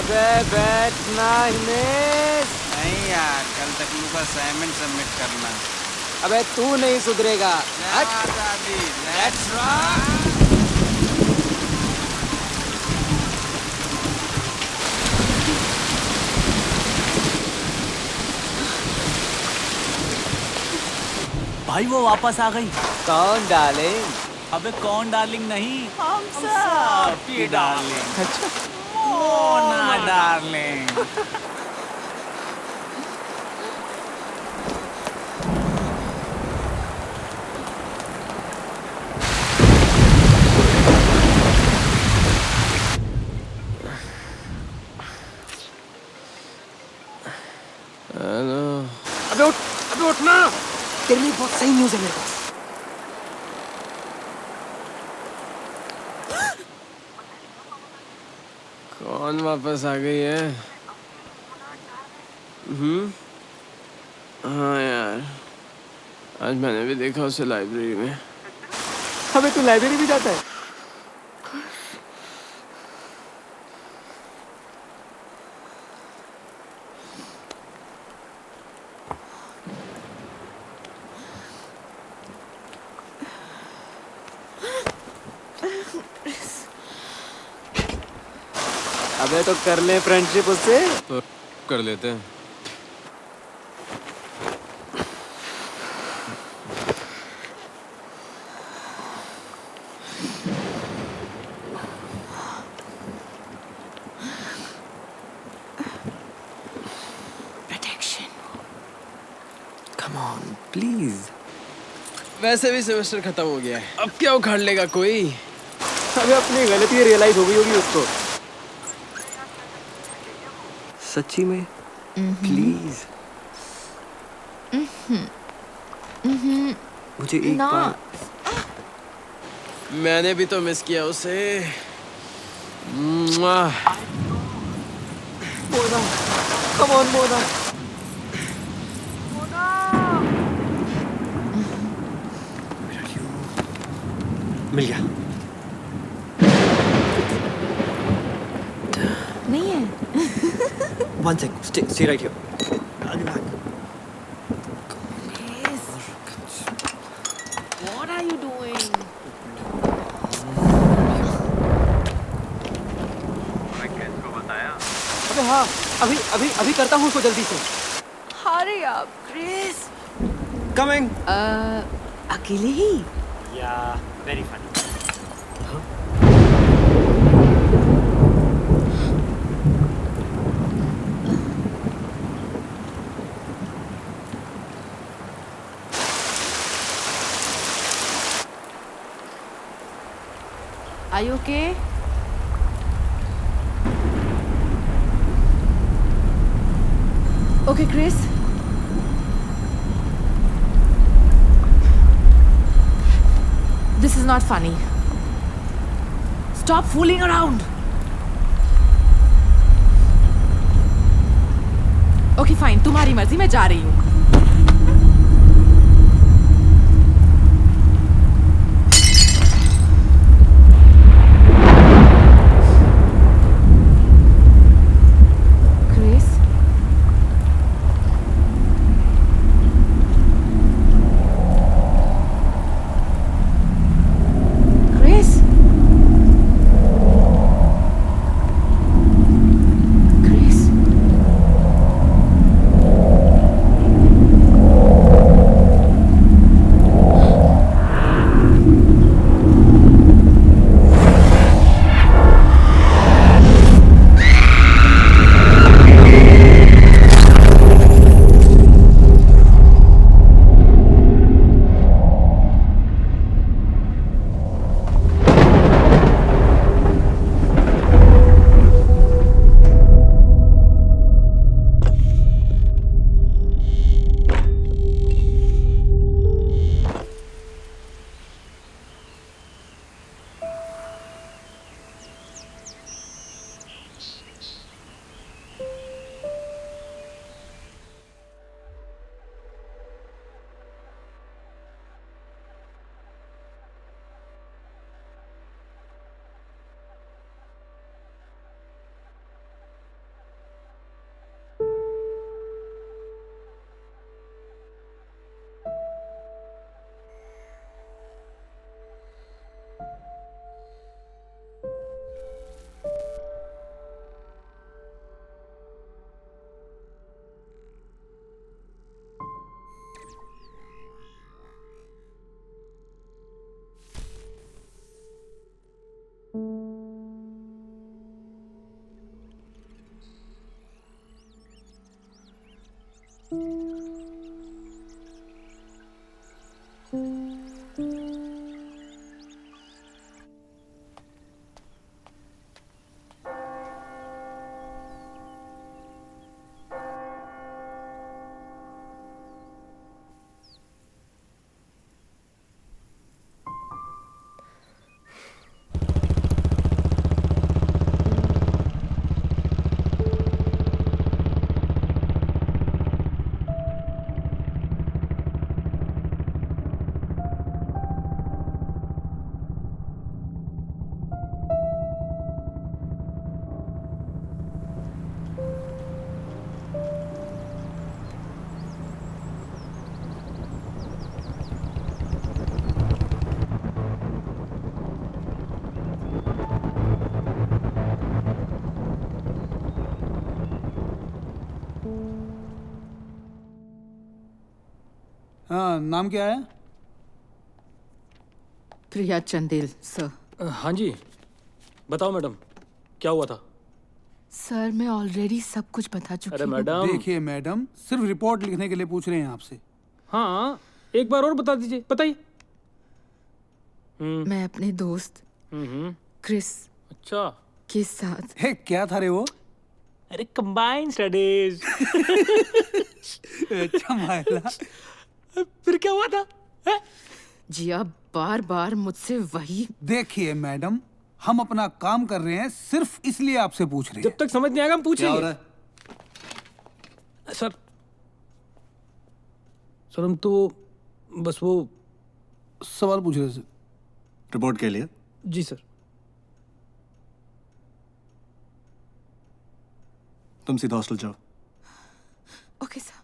बे बैठना हिमेश। नहीं यार, कल तक का असाइनमेंट सबमिट करना। अबे तू नहीं सुधरेगा। Let's rock. भाई वो वापस आ गई। कौन डार्लिंग? अबे कौन डार्लिंग नहीं, हम सब ये डार्लिंग। अच्छा मोना डार्लिंग। अबे उठना। तेरे लिए बहुत सही न्यूज़ है मेरे पास। कौन वापस आ गई है? हाँ यार, आज मैंने भी देखा उसे लाइब्रेरी में। अबे तू लाइब्रेरी भी जाता है? अबे तो कर ले फ्रेंडशिप उससे। तो कर लेते हैं। Come on, please. वैसे भी सेमेस्टर खत्म हो गया है, अब क्या उखाड़ लेगा कोई? अबे अपनी गलती रियलाइज हो गई होगी उसको। सच्ची में प्लीज मुझे एक बार। मैंने भी तो मिस किया उसे। मुआ। Mona, come on Mona. मिल गया। नहीं है। One sec, stay right here. I'll be back. Yes. What are you doing? अबे हाँ, अभी करता हूँ उसको जल्दी से। Hurry up, Chris. Coming. अकेले ही? Yeah, very funny. Are you okay? Okay, Chris. This is not funny. Stop fooling around. Okay, fine. तुम्हारी मर्जी, मैं जा रही हूँ. हाँ, नाम क्या है? प्रिया चंदेल सर। हाँ जी, बताओ मैडम, क्या हुआ था? सर मैं ऑलरेडी सब कुछ बता चुकी अरे हूँ। मैडम। देखिए मैडम, सिर्फ रिपोर्ट लिखने के लिए पूछ रहे हैं आपसे। हाँ, एक बार और बता दीजिए, बताइए। मैं अपने दोस्त क्रिस अच्छा। के साथ। हे, क्या था रे वो? अरे कंबाइंड स्टडीज। अच्छा मायला। फिर क्या हुआ था? है? जिया बार बार मुझसे वही। देखिए मैडम, हम अपना काम कर रहे हैं, सिर्फ इसलिए आपसे पूछ रहे जब हैं। तक समझ नहीं आएगा हम पूछेंगे। क्या हो रहा है? सर हम तो बस वो। सवाल पूछ रहे थे। रिपोर्ट के लिए? जी सर। तुम सीधा हॉस्टल जाओ। Okay sir.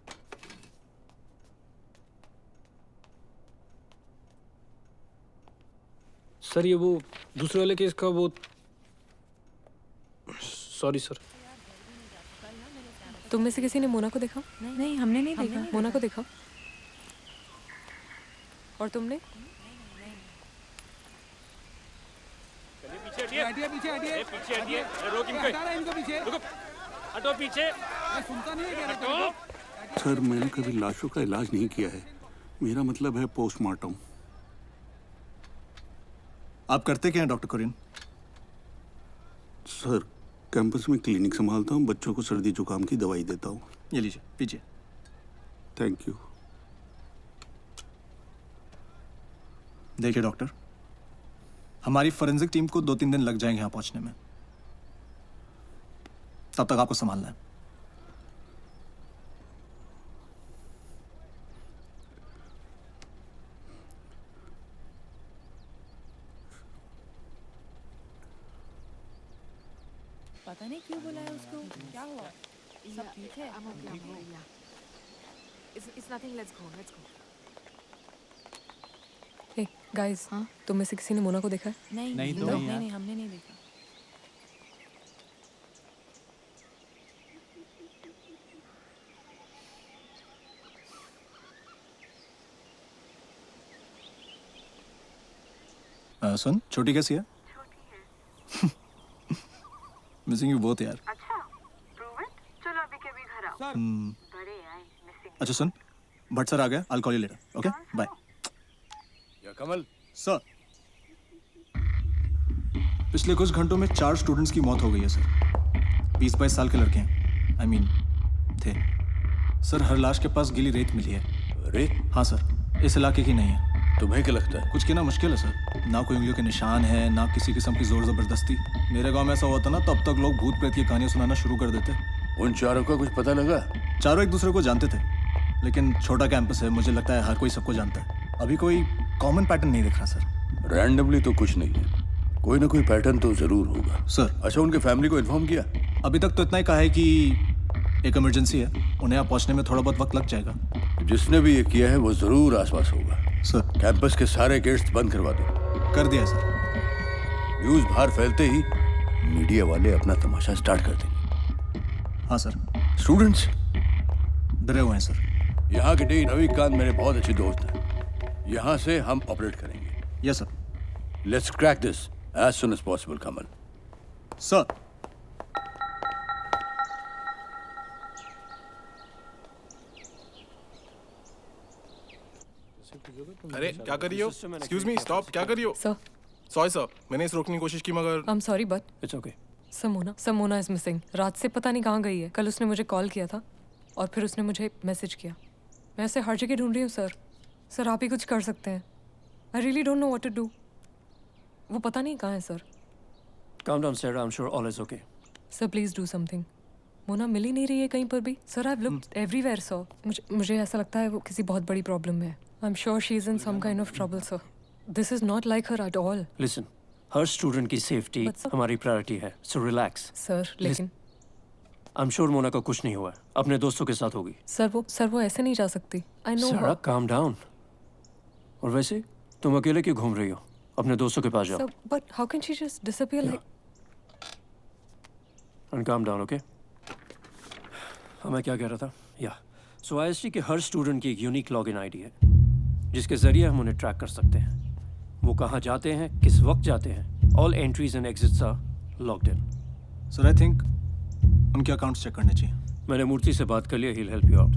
सर ये वो दूसरे वाले केस का वो। Sorry sir. तुम में से किसी ने मोना को देखा? नहीं हमने नहीं देखा। मोना को देखा? और तुमने? पीछे हटिए, पीछे हटिए। पीछे हटिए, रोक इनको। हटा रहा है इनको पीछे। हटो पीछे। मैं सुनता नहीं है क्या तेरे को? सर, मैंने कभी लाशों का इलाज नहीं किया है। मेरा मतलब है पोस्टमार्टम। आप करते क्या हैं डॉक्टर कुरियन? सर, कैंपस में क्लिनिक संभालता हूँ, बच्चों को सर्दी जुकाम की दवाई देता हूँ। ये लीजिए, पीजिए। Thank you. देखिए डॉक्टर, हमारी फोरेंसिक टीम को 2-3 दिन लग जाएंगे यहाँ पहुँचने में। तब तक आपको संभालना है। पता नहीं क्यों बुलाया उसको। क्या हुआ? सब ठीक है? It's nothing. Let's go. Hey guys, हाँ तुम में से किसी ने मोना को देखा है? नहीं तो नहीं हमने नहीं देखा। सुन, छोटी कैसी है? मिसिंग यू बहुत यार। अच्छा, prove it? चलो अभी के अभी घर आओ। बड़े आए मिसिंग। अच्छा सुन, भट्ट सर आ गया, I'll call you later. Okay? Bye. या कमल, सर, पिछले कुछ घंटों में 4 स्टूडेंट्स की मौत हो गई है सर। 20-22 साल के लड़के हैं। I mean, थे। सर, हर लाश के पास गीली रेत मिली है। रेत? हाँ सर, इस इलाके की नहीं है। तुम्हें क्या लगता है? कुछ कहना मुश्किल है सर। ना कोई उंगलियों के निशान है, ना किसी किस्म की जोर जबरदस्ती। मेरे गांव में ऐसा हुआ था ना, तब तक लोग भूत प्रेत की कहानियां सुनाना शुरू कर देते। उन चारों का कुछ पता लगा? चारों एक दूसरे को जानते थे, लेकिन छोटा कैंपस है, मुझे लगता है हर कोई सबको जानता है। अभी कोई कॉमन पैटर्न नहीं दिख रहा सर। रैंडमली तो कुछ नहीं है, कोई ना कोई पैटर्न तो जरूर होगा। सर, अच्छा, उनके फैमिली को इन्फॉर्म किया? अभी तक तो इतना ही कहा है कि एक इमरजेंसी है, उन्हें यहाँ पहुँचने में थोड़ा बहुत वक्त लग जाएगा। जिसने भी ये किया है वो जरूर आसपास होगा। सर, कैंपस के सारे गेट्स बंद करवा दो। कर दिया सर। न्यूज़ बाहर फैलते ही मीडिया वाले अपना तमाशा स्टार्ट कर देंगे। हाँ सर। स्टूडेंट्स डरे हुए हैं सर। यहाँ के डीन रविकांत मेरे बहुत अच्छे दोस्त हैं। यहाँ से हम ऑपरेट करेंगे। Yes sir. Let's crack this as soon as possible Kamal. Sir, अरे क्या कर रही हो? एक्सक्यूज मी, स्टॉप, क्या कर रही हो? सर सॉरी सर, मैंने इस रोकने की कोशिश की मगर आई am sorry but it's okay. समोना is missing. रात से पता नहीं कहाँ गई है। कल उसने मुझे कॉल किया था और फिर उसने मुझे मैसेज किया। मैं उसे हर जगह ढूंढ रही हूँ सर। सर आप ही कुछ कर सकते हैं। I really don't know what to do. वो पता नहीं कहाँ है sir. Calm down, Sarah. I'm sure all is okay. Sir please do something. Mona मिल ही नहीं रही है कहीं पर भी। Sir I have looked everywhere sir. मुझे ऐसा लगता है वो किसी बहुत बड़ी प्रॉब्लम में है। I am sure she is in some kind of trouble sir. This is not like her at all. Listen, हर स्टूडेंट की सेफ्टी But sir- हमारी प्रायोरिटी है, so relax. सर लेकिन I'm sure मोना का कुछ नहीं हुआ है, अपने दोस्तों के साथ होगी। सर वो ऐसे नहीं जा सकती। I know Sarah, calm down. और वैसे तुम अकेले क्यों घूम रही हो? अपने दोस्तों के पास जाओ। Sir but how can she just disappear like. And calm down, okay? हाँ, मैं क्या कह रहा था? या सो IST के हर स्टूडेंट की एक यूनिक लॉगिन आईडी है जिसके जरिए हम उन्हें ट्रैक कर सकते हैं। वो कहाँ जाते हैं, किस वक्त जाते हैं। All entries and exits are logged in. Sir I think उनके अकाउंट्स चेक करने चाहिए। मैंने मूर्ति से बात कर लिया, he'll help you out.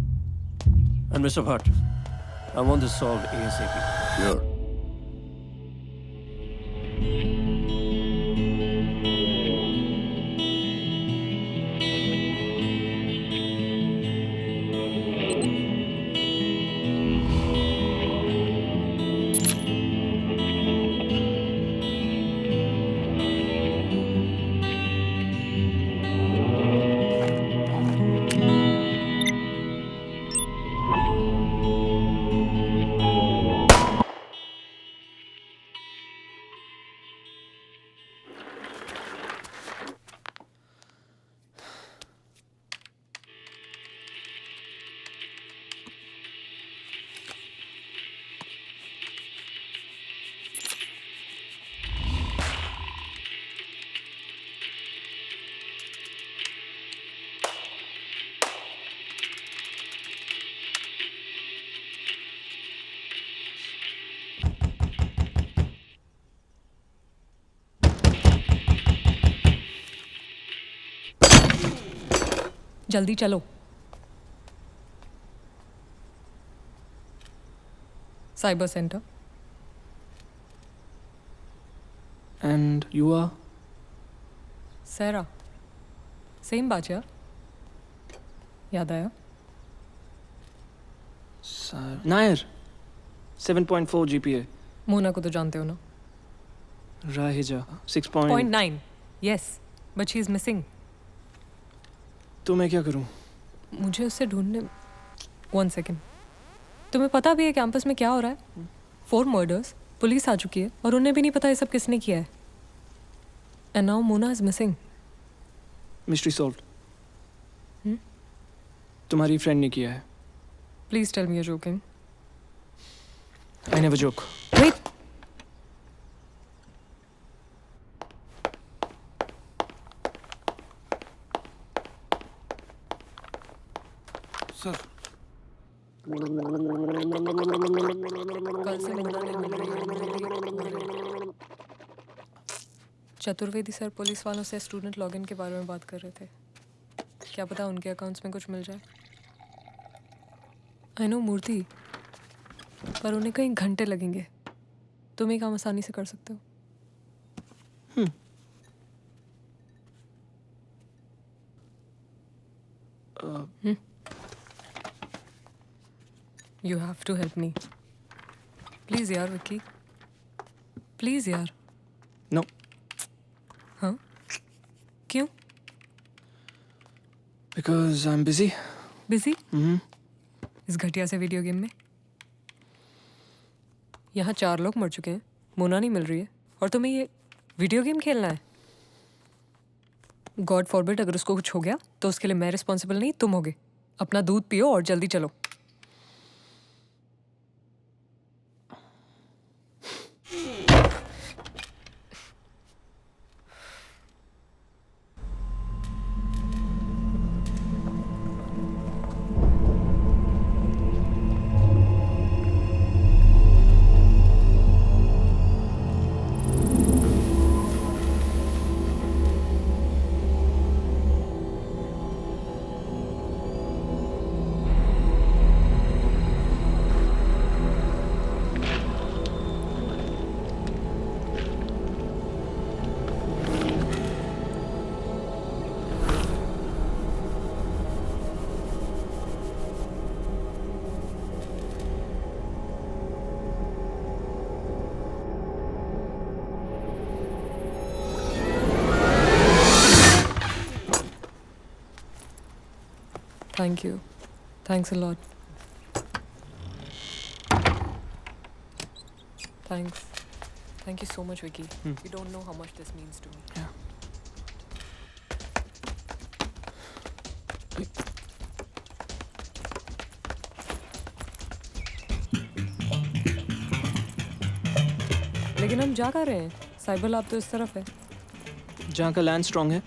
And Mr. Bhatt, I want this solved ASAP. Sure. जल्दी चलो। Cyber centre. And you are? Sarah. Same बात यार। याद आया? नायर 7.4 GPA। मोना को तो जानते हो ना। Raheja 6. 0.9 yes but she is missing. तो मैं क्या करूं? मुझे उससे ढूंढने 1 सेकेंड। तुम्हें पता भी है कैंपस में क्या हो रहा है? 4 मर्डर्स, पुलिस आ चुकी है और उन्हें भी नहीं पता ये सब किसने किया है। And now Mona is missing. Mystery solved. तुम्हारी फ्रेंड ने किया है। Please tell me you joking. I never joke. Wait. Sir कल से मोना नहीं मिल रही है। चतुर्वेदी सर पुलिस वालों से स्टूडेंट लॉगिन के बारे में बात कर रहे थे। क्या पता उनके अकाउंट्स में कुछ मिल जाए। आई नो मूर्ति, पर उन्हें कई घंटे लगेंगे। तुम ये काम आसानी से कर सकते हो। You have to help me please यार विक्की, प्लीज यार। नो। हाँ क्यों? Because I am busy. Busy? इस घटिया से वीडियो गेम में। यहाँ 4 लोग मर चुके हैं, मोना नहीं मिल रही है और तुम्हें ये वीडियो गेम खेलना है। गॉड फॉरबिड अगर उसको कुछ हो गया तो उसके लिए मैं रिस्पॉन्सिबल नहीं, तुम होगे। अपना दूध पियो और जल्दी चलो। Thank you. Thanks a lot. Thanks. Thank you so much, Vicky. You don't know how much this means to me. लेकिन हम जा कहाँ रहे हैं? साइबर लैब तो इस तरफ है. जहाँ का लैंड स्ट्रॉन्ग है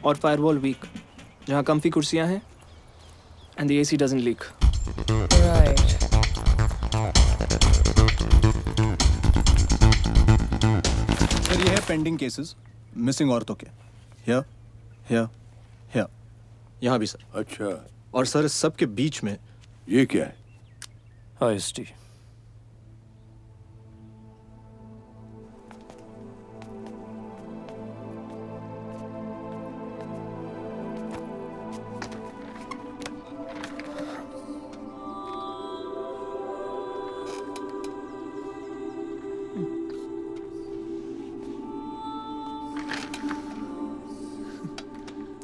और फायरवॉल वीक, जहाँ कम्फी कुर्सियाँ हैं and the AC doesn't leak. Right. Sir ये है पेंडिंग केसेस मिसिंग औरतों के. हियर हियर हियर, यहाँ भी सर. अच्छा, और सर इस सब के बीच में ये क्या है? IST.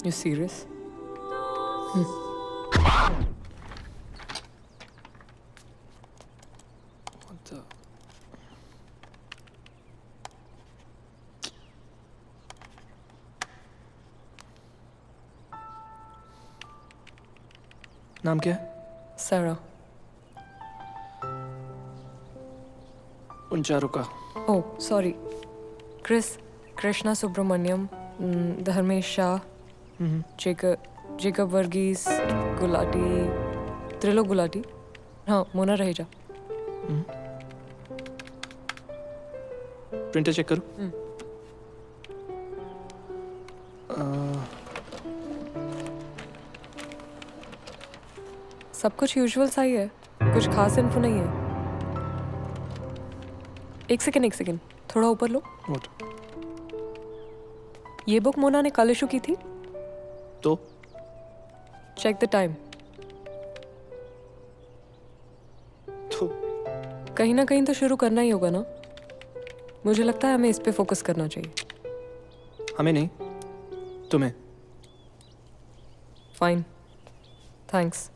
You serious? What the? नाम क्या है? Sarah. उन चारों का. Oh, sorry. Chris, Krishna Subramaniam, Dharmesh Shah, Jacob Varghese, Gulati, Trilok Gulati. हाँ, मोना रहेजा. प्रिंटर चेक करूं? सब कुछ यूजुअल सा ही है. कुछ खास इन्फो नहीं है. एक सेकेंड. थोड़ा ऊपर लो. What? ये बुक मोना ने कल इशू की थी. तो चेक द टाइम. तो कहीं ना कहीं तो शुरू करना ही होगा ना. मुझे लगता है हमें इस पे फोकस करना चाहिए. हमें नहीं, तुम्हें. Fine. Thanks.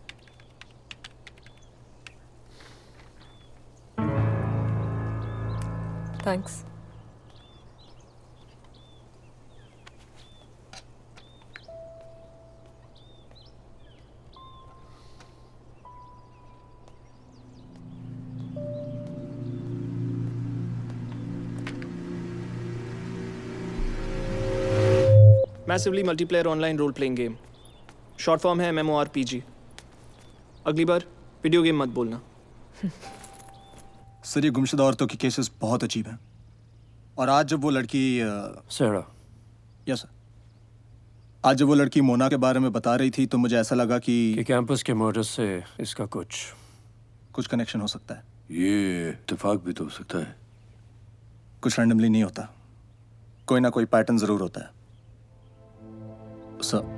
Thanks. Massively multiplayer online role playing game. Short form है MMORPG. अगली बार वीडियो गेम मत बोलना. सर ये गुमशुदा औरतों के केसेस बहुत अजीब हैं. और आज जब वो लड़की Sarah. यस सर, आज जब वो लड़की मोना के बारे में बता रही थी तो मुझे ऐसा लगा कि कैंपस के मर्डर से इसका कुछ कनेक्शन हो सकता है. ये इत्तेफाक भी तो हो सकता है. कुछ रैंडमली नहीं होता, कोई ना कोई पैटर्न जरूर होता है सर.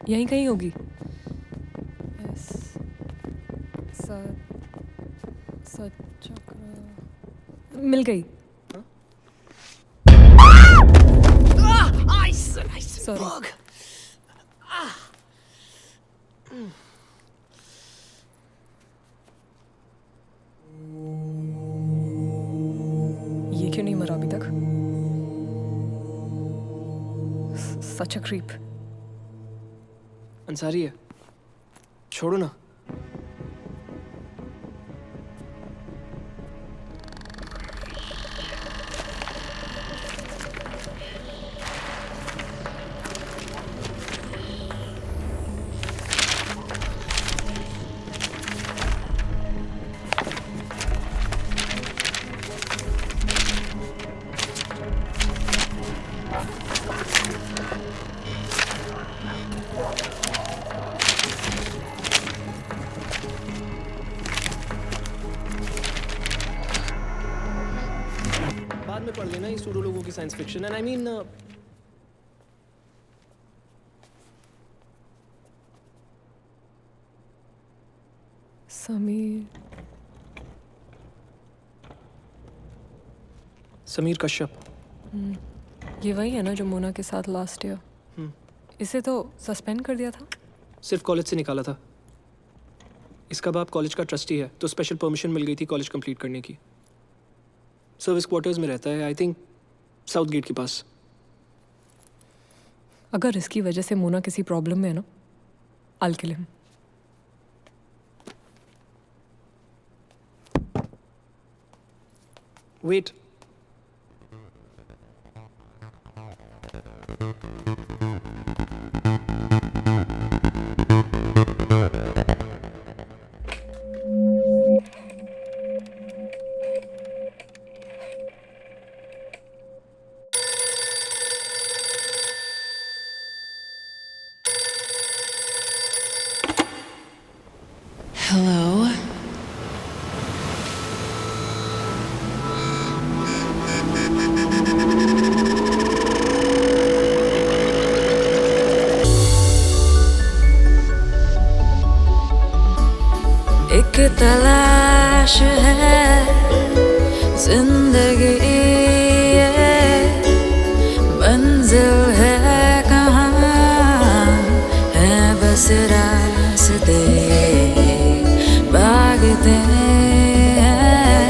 यहीं कहीं होगी. मिल गई. सॉरी. ये क्यों नहीं मरा अभी तक? Such a creep. अंसारी है, छोड़ो ना. में पढ़ लेना ये सूडो लोगों की science fiction and I mean Sameer Sameer Kashyap. ये वही है ना जो मोना के साथ लास्ट ईयर? इसे तो सस्पेंड कर दिया था। सिर्फ कॉलेज से निकाला था। इसका बाप कॉलेज का ट्रस्टी है तो स्पेशल परमिशन मिल गई थी कॉलेज कंप्लीट करने की। सर्विस क्वार्टर्स में रहता है, आई थिंक साउथ गेट के पास। अगर इसकी वजह से मोना किसी प्रॉब्लम में है ना, I'll kill him. Wait, Hello. एक तलाश है जिंदगी ये, मंजिल है कहाँ है बस रास्ते भागते हैं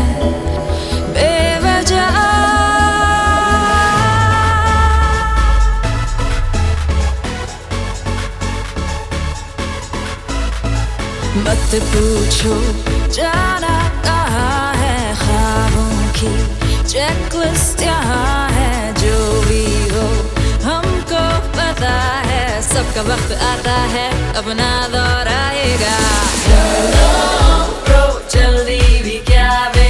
बेवजह। मत पूछो जाना कहाँ है, ख्वाबों की चेकलिस्ट यहाँ है। जो भी हो हमको पता है, सबका वक्त आता है अपना दौर आएगा। जल्दी भी क्या बे,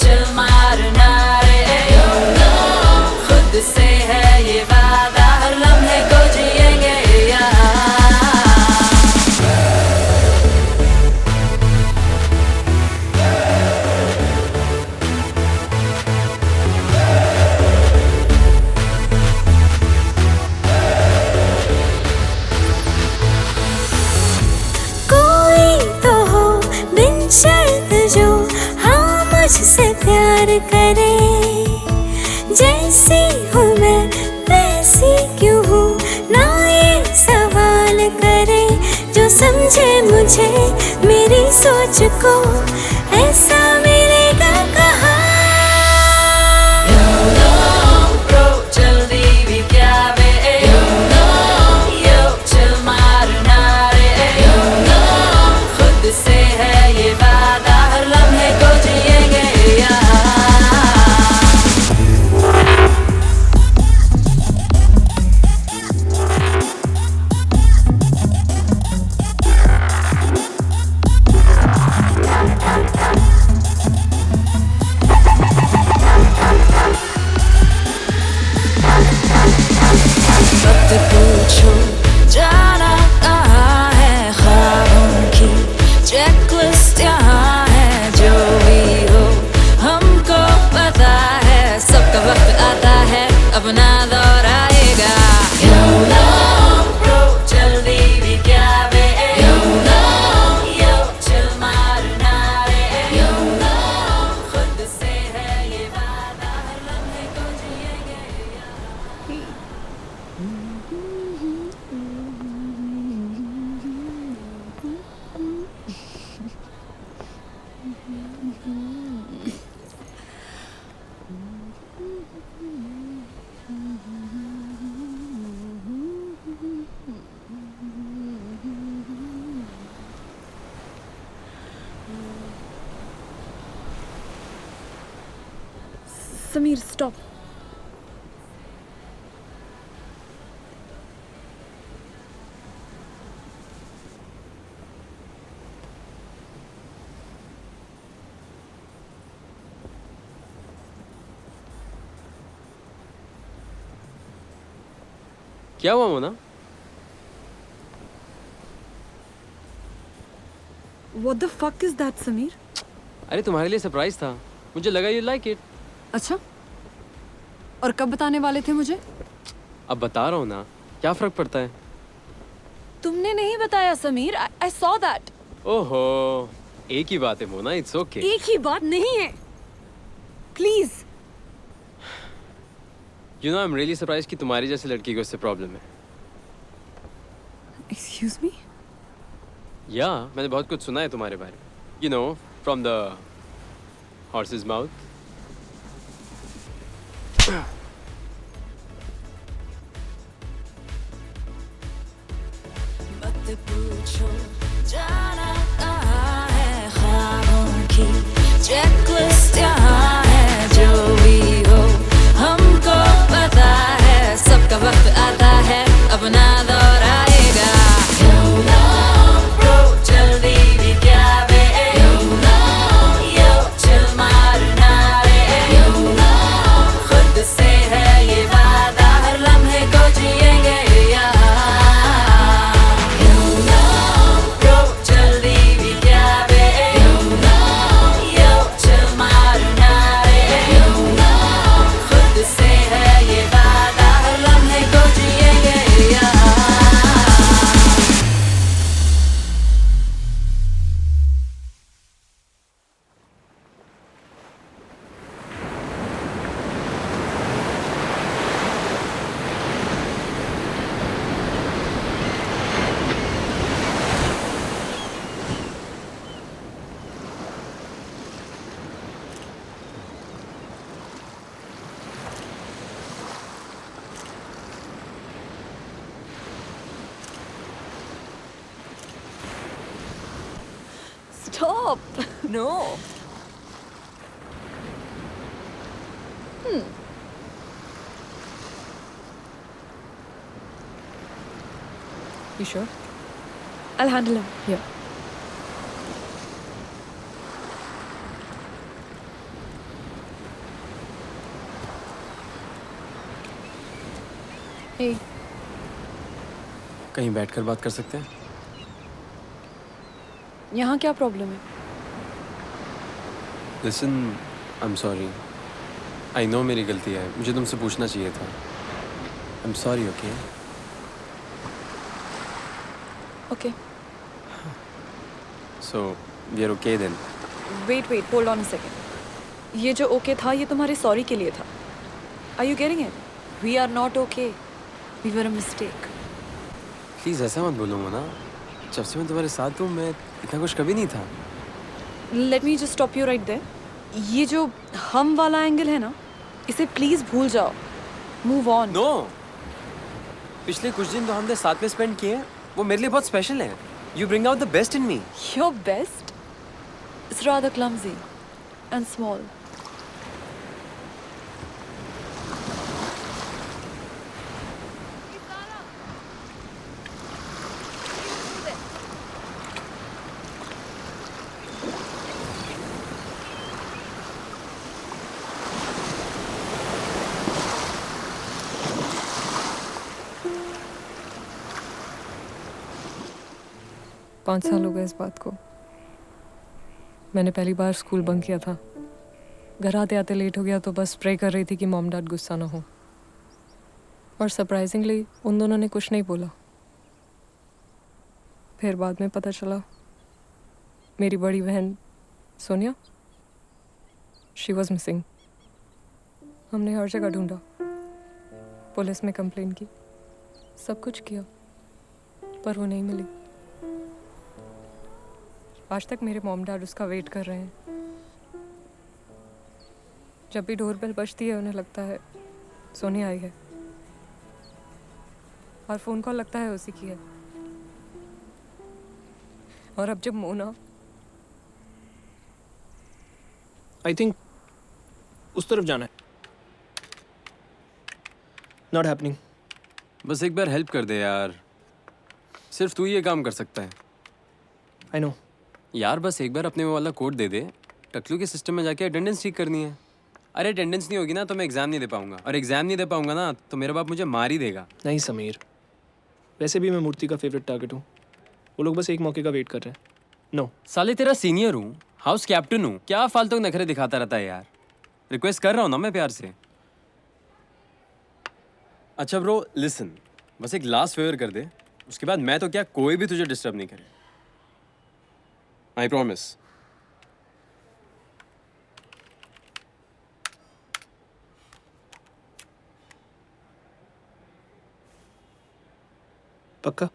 चल मारना रे, खुद से है ये वादा, हर लम्हे को जिएंगे यहाँ। शर्त जो हाँ मुझसे प्यार करे, जैसी हूँ मैं वैसी क्यों हूँ ना ये सवाल करे। जो समझे मुझे मेरी सोच को, ऐसा मिलेगा कहाँ। जल्दी भी क्या बे, चल मारना रे, खुद से है ये वादा, हर लम्हे को जिएंगे यहाँ। मत पूछो जाना कहाँ है, ख्वाबों की चेकलिस्ट यहाँ है। जो भी हो हमको पता है, सबका वक्त आता है अपना दौर आएगा। जल्दी भी क्या बे, चल मारना रे, खुद से है ये वादा, हर लम्हे को जिएंगे यहाँ। समीर स्टॉप। क्या हुआ Mona? What the fuck is that, Sameer? अरे तुम्हारे लिए सरप्राइज था। मुझे लगा यू लाइक इट। अच्छा, और कब बताने वाले थे मुझे? अब बता रहा हूँ ना, क्या फर्क पड़ता है। तुमने नहीं बताया समीर। I saw that. ओहो, एक ही बात है मोना, इट्स ओके। एक ही बात नहीं है, please. You know I am really surprise कि तुम्हारी जैसी लड़की को इससे प्रॉब्लम है। Excuse me? या मैंने बहुत कुछ सुना है तुम्हारे बारे में, you know from the horses mouth. मत पूछो जाना कहाँ है, ख्वाबों की चेकलिस्ट यहाँ है। जो भी हो हमको पता है, सबका वक्त आता है, अपना दौर आएगा। Bro, जल्दी भी क्या बे, yo, chill मारना रे, खुद से है ये वादा, हर लम्हे को जिएंगे यहाँ। Bro, जल्दी भी क्या बे, yo, chill मारना रे, खुद से है ये वादा, हर लम्हे को जिएंगे यहाँ। Stop! No. You sure? I'll handle him. Yeah. Hey. कहीं बैठकर बात कर सकते हैं? यहाँ क्या प्रॉब्लम है? Listen, I am sorry. I know मेरी गलती है, मुझे तुमसे पूछना चाहिए था। I am sorry, okay? Okay. So we are okay then. Wait, hold on a second. ये जो ओके था, ये तुम्हारे सॉरी के लिए था। Are you getting it? We are not okay. We were a mistake. Please ऐसा मत बोलो मोना, जब से मैं तुम्हारे साथ हूँ मैं इतना कुछ कभी नहीं था। Let me just stop you right there. ये जो हम वाला एंगल है ना, इसे प्लीज भूल जाओ। Move on. नो, पिछले कुछ दिन तो हमने साथ में स्पेंड किए हैं, वो मेरे लिए बहुत स्पेशल है। You bring out the best in me. Your best is rather clumsy and small. पाँच साल हो गए इस बात को। मैंने पहली बार स्कूल बंक किया था। घर आते आते लेट हो गया तो बस प्रे कर रही थी कि मॉम डैड गुस्सा ना हो। और सरप्राइजिंगली उन दोनों ने कुछ नहीं बोला। फिर बाद में पता चला मेरी बड़ी बहन सोनिया, शी वॉज मिसिंग। हमने हर जगह ढूंढा, पुलिस में कंप्लेन की, सब कुछ किया, पर वो नहीं मिली। आज तक मेरे मॉम डैड उसका वेट कर रहे हैं। जब भी डोरबेल बजती है उन्हें लगता है सोनिया आई है, और फ़ोन कॉल लगता है उसी की है। और अब जब मोना, आई थिंक उस तरफ जाना है। Not happening. बस एक बार हेल्प कर दे यार, सिर्फ तू ही ये काम कर सकता है। आई नो यार, बस एक बार अपने वो वाला कोड दे दे। टकलू के सिस्टम में जाके अटेंडेंस ठीक करनी है। अरे अटेंडेंस नहीं होगी ना तो मैं एग्ज़ाम नहीं दे पाऊंगा, और एग्ज़ाम नहीं दे पाऊंगा ना तो मेरा बाप मुझे मार ही देगा। नहीं समीर, वैसे भी मैं मूर्ति का फेवरेट टारगेट हूँ। वो लोग बस एक मौके का वेट कर रहे हैं। नो साले तेरा सीनियर हूँ, हाउस कैप्टन हूँ, क्या फालतू नखरे दिखाता रहता है यार। रिक्वेस्ट कर रहा हूँ ना मैं प्यार से। अच्छा ब्रो लिसन, बस एक लास्ट फेवर कर दे, उसके बाद मैं तो क्या कोई भी तुझे डिस्टर्ब नहीं करे। I promise. पक्का?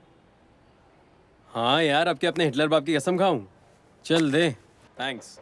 हाँ यार, अब क्या अपने हिटलर बाप की कसम खाऊं? चल दे। थैंक्स।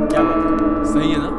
क्या बात है? सही है ना?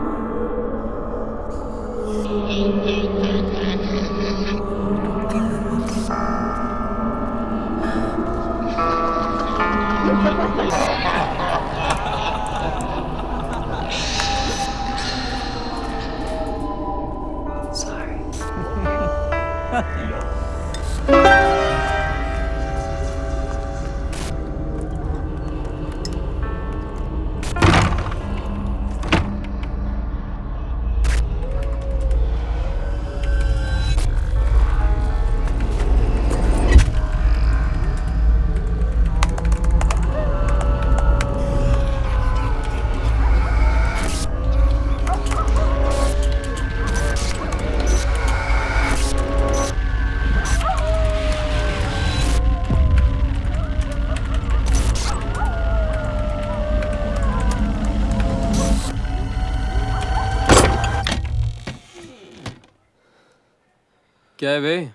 क्या है बे?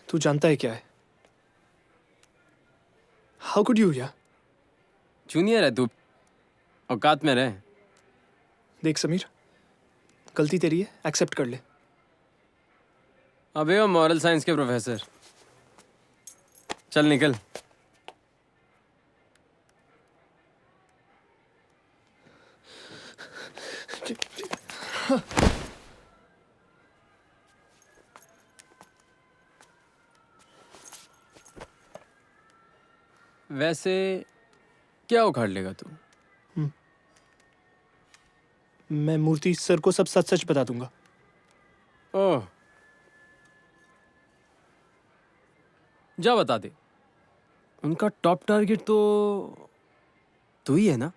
तू जानता है क्या है? हाउ कुड यू यार? जूनियर है तू, औकात में रहे। देख समीर, गलती तेरी है, एक्सेप्ट कर ले। अबे वो मॉरल साइंस के प्रोफेसर, चल निकल। वैसे क्या उखाड़ लेगा तू? मैं मूर्ति सर को सब सच सच बता दूंगा। ओह, जा बता दे। उनका टॉप टारगेट तो तू ही है ना?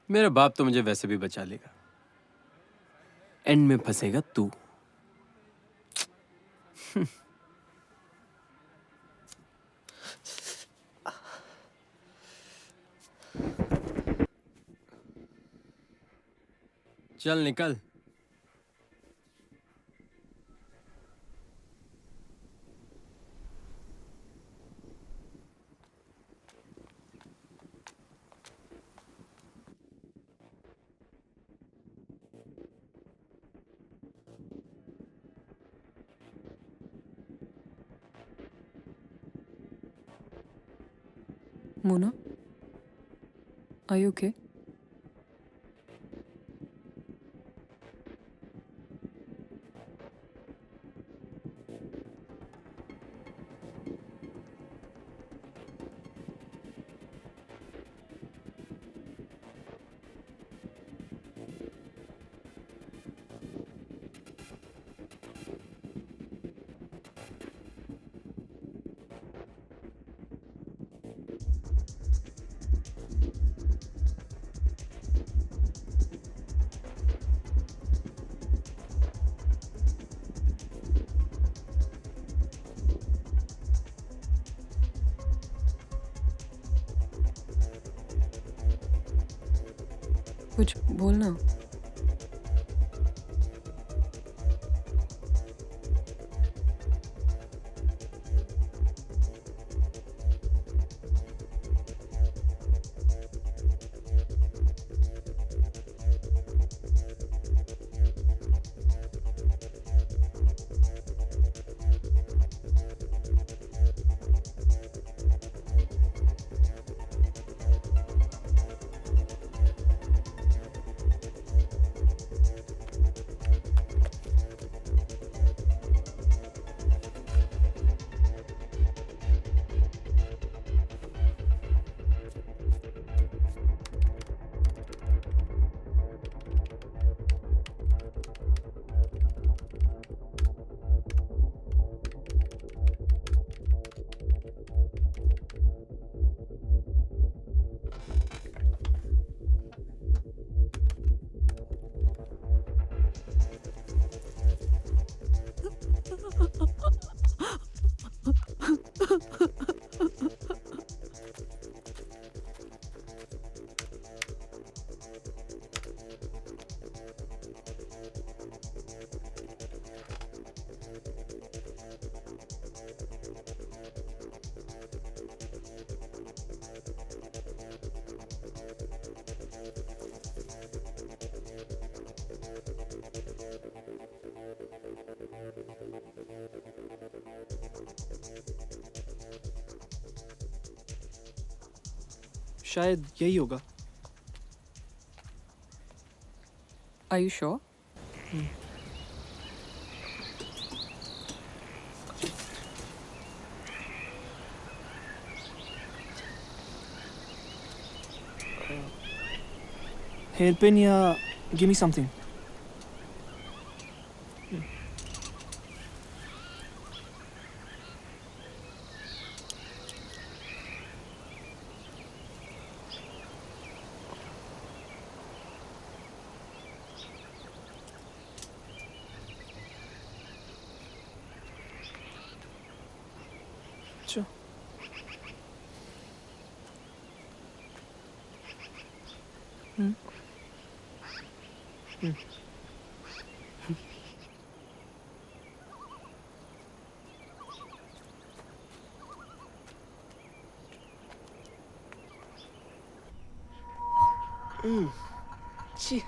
मेरा बाप तो मुझे वैसे भी बचा लेगा, एंड में फंसेगा तू। चल निकल। Mona, are you okay? कुछ बोलना। शायद यही होगा। Are you sure? Hairpin या give me something. अच्छा छी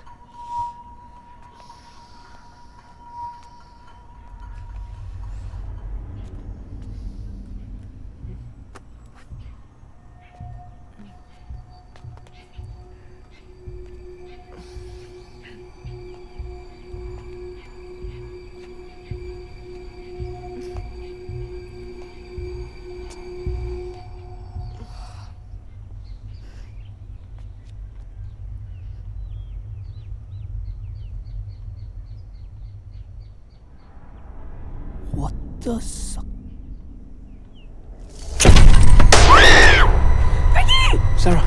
What the suck? Vicky! Sarah.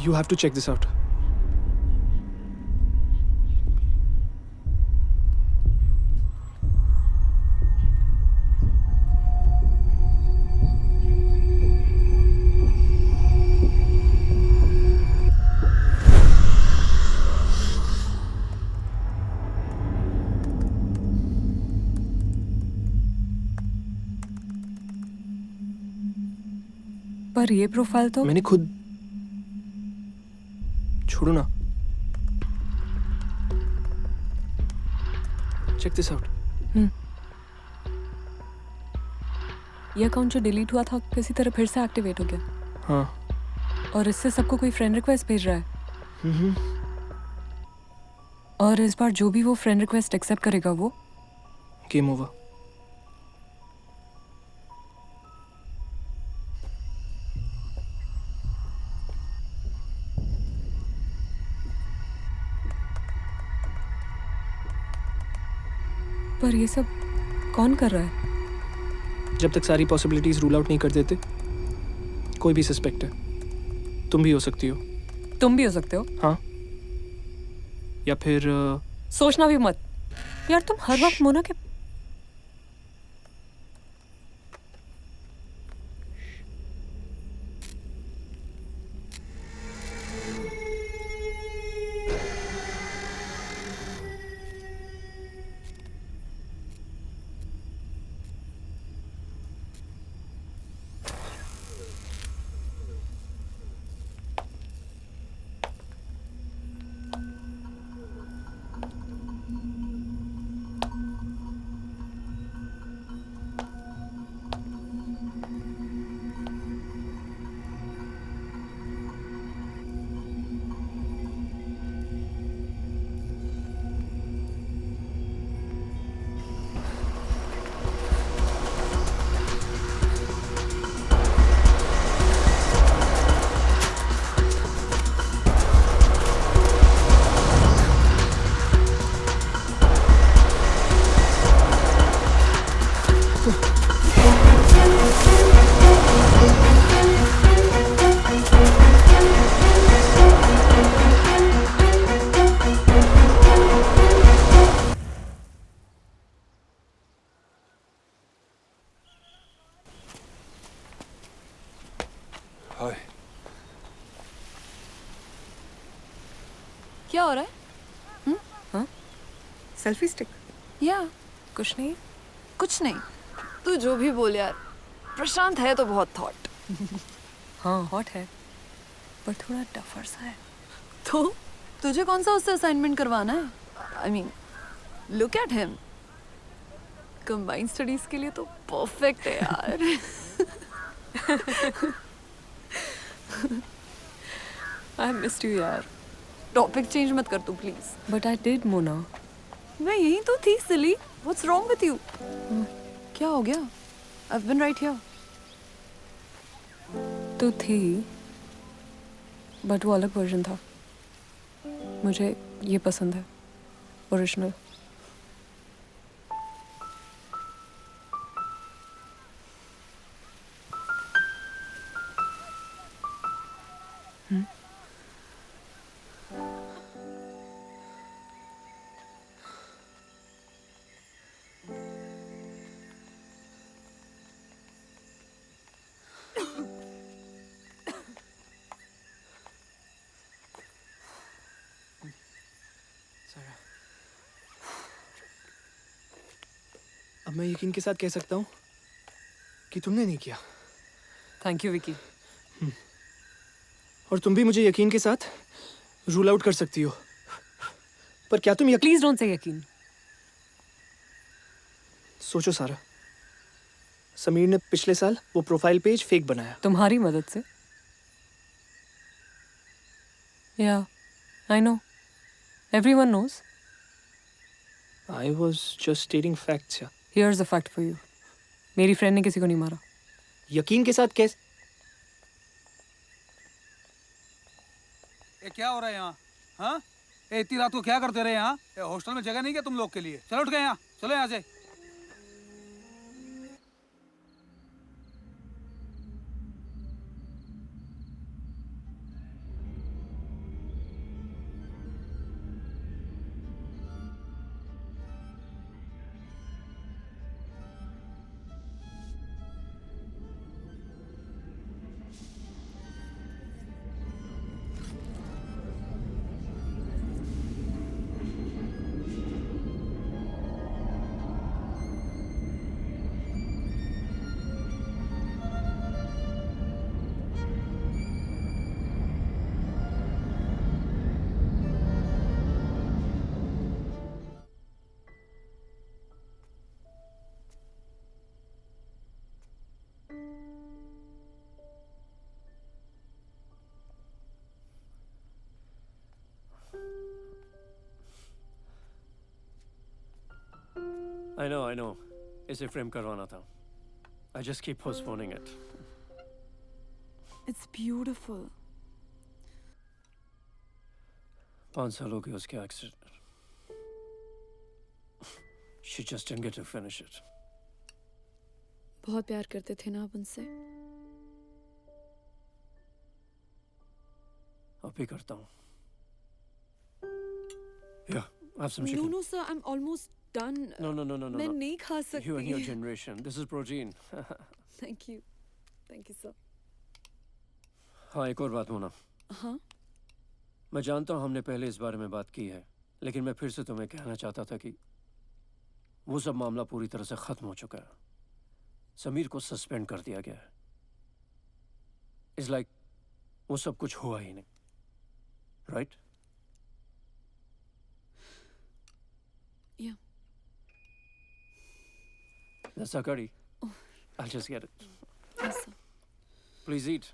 You have to check this out. पर ये प्रोफाइल तो मैंने खुद छोड़ो ना। Check this out. ये अकाउंट जो डिलीट हुआ था किसी तरह फिर से एक्टिवेट हो गया। हाँ। और इससे सबको कोई फ्रेंड रिक्वेस्ट भेज रहा है। और इस बार जो भी वो फ्रेंड रिक्वेस्ट एक्सेप्ट करेगा वो गेम ओवर। पर ये सब कौन कर रहा है? जब तक सारी पॉसिबिलिटीज रूल आउट नहीं कर देते कोई भी सस्पेक्ट है। तुम भी हो सकती हो। तुम भी हो सकते हो। हाँ या फिर सोचना भी मत यार, तुम हर वक्त मोना के क्या हो रहा है? हाँ सेल्फी स्टिक या कुछ नहीं कुछ नहीं, तू जो भी बोल यार, प्रशांत है तो बहुत थॉट। हाँ हॉट है पर थोड़ा टफर सा है। तो तुझे कौन सा उससे असाइनमेंट करवाना है? I mean look at him, combined studies के लिए तो परफेक्ट है यार। आई मिस्ड यू यार। टॉपिक चेंज मत कर तू please. But I did Mona. मैं यही तो थी silly, what's wrong with you? क्या हो गया? I have been right here. तो थी बट वो अलग वर्जन था। मुझे ये पसंद है, ओरिजिनल। अब मैं यकीन के साथ कह सकता हूँ कि तुमने नहीं किया। Thank you Vicky. और तुम भी मुझे यकीन के साथ रूल आउट कर सकती हो। पर क्या तुम प्लीज डोंट से यकीन। सोचो सारा, समीर ने पिछले साल वो प्रोफाइल पेज फेक बनाया। तुम्हारी मदद से? या I know, everyone knows. I was just stating facts. Here's the fact for you. मेरी फ्रेंड ने किसी को नहीं मारा। यकीन के साथ कैसे? ये क्या हो रहा है यहाँ? हाँ, इतनी रात को क्या करते रहे यहाँ? हॉस्टल में जगह नहीं क्या तुम लोग के लिए? चलो उठ गए यहाँ, चलो यहाँ से। I know. इसे फ्रेम करवाना था। I just keep postponing it. It's beautiful. 5 साल हो गए उसके accident. She just didn't get to finish it. बहुत प्यार करते थे ना आप उनसे? अब भी करता हूँ। Yeah, have some No, chicken. no, sir. I'm almost done. No. मैं नहीं खा सकती। You and your generation. This is protein. Thank you. Thank you, sir. हाँ, एक और बात मोना। हाँ? मैं जानता हूँ हमने पहले इस बारे में बात की है, लेकिन मैं फिर से तुम्हें कहना चाहता था कि वो सब मामला पूरी तरह से खत्म हो चुका है। समीर को सस्पेंड कर दिया गया है। इट्स लाइक वो सब कुछ हुआ ही नहीं, right? Yeah. That's our curry. I'll just get it. Yes, sir. Please eat.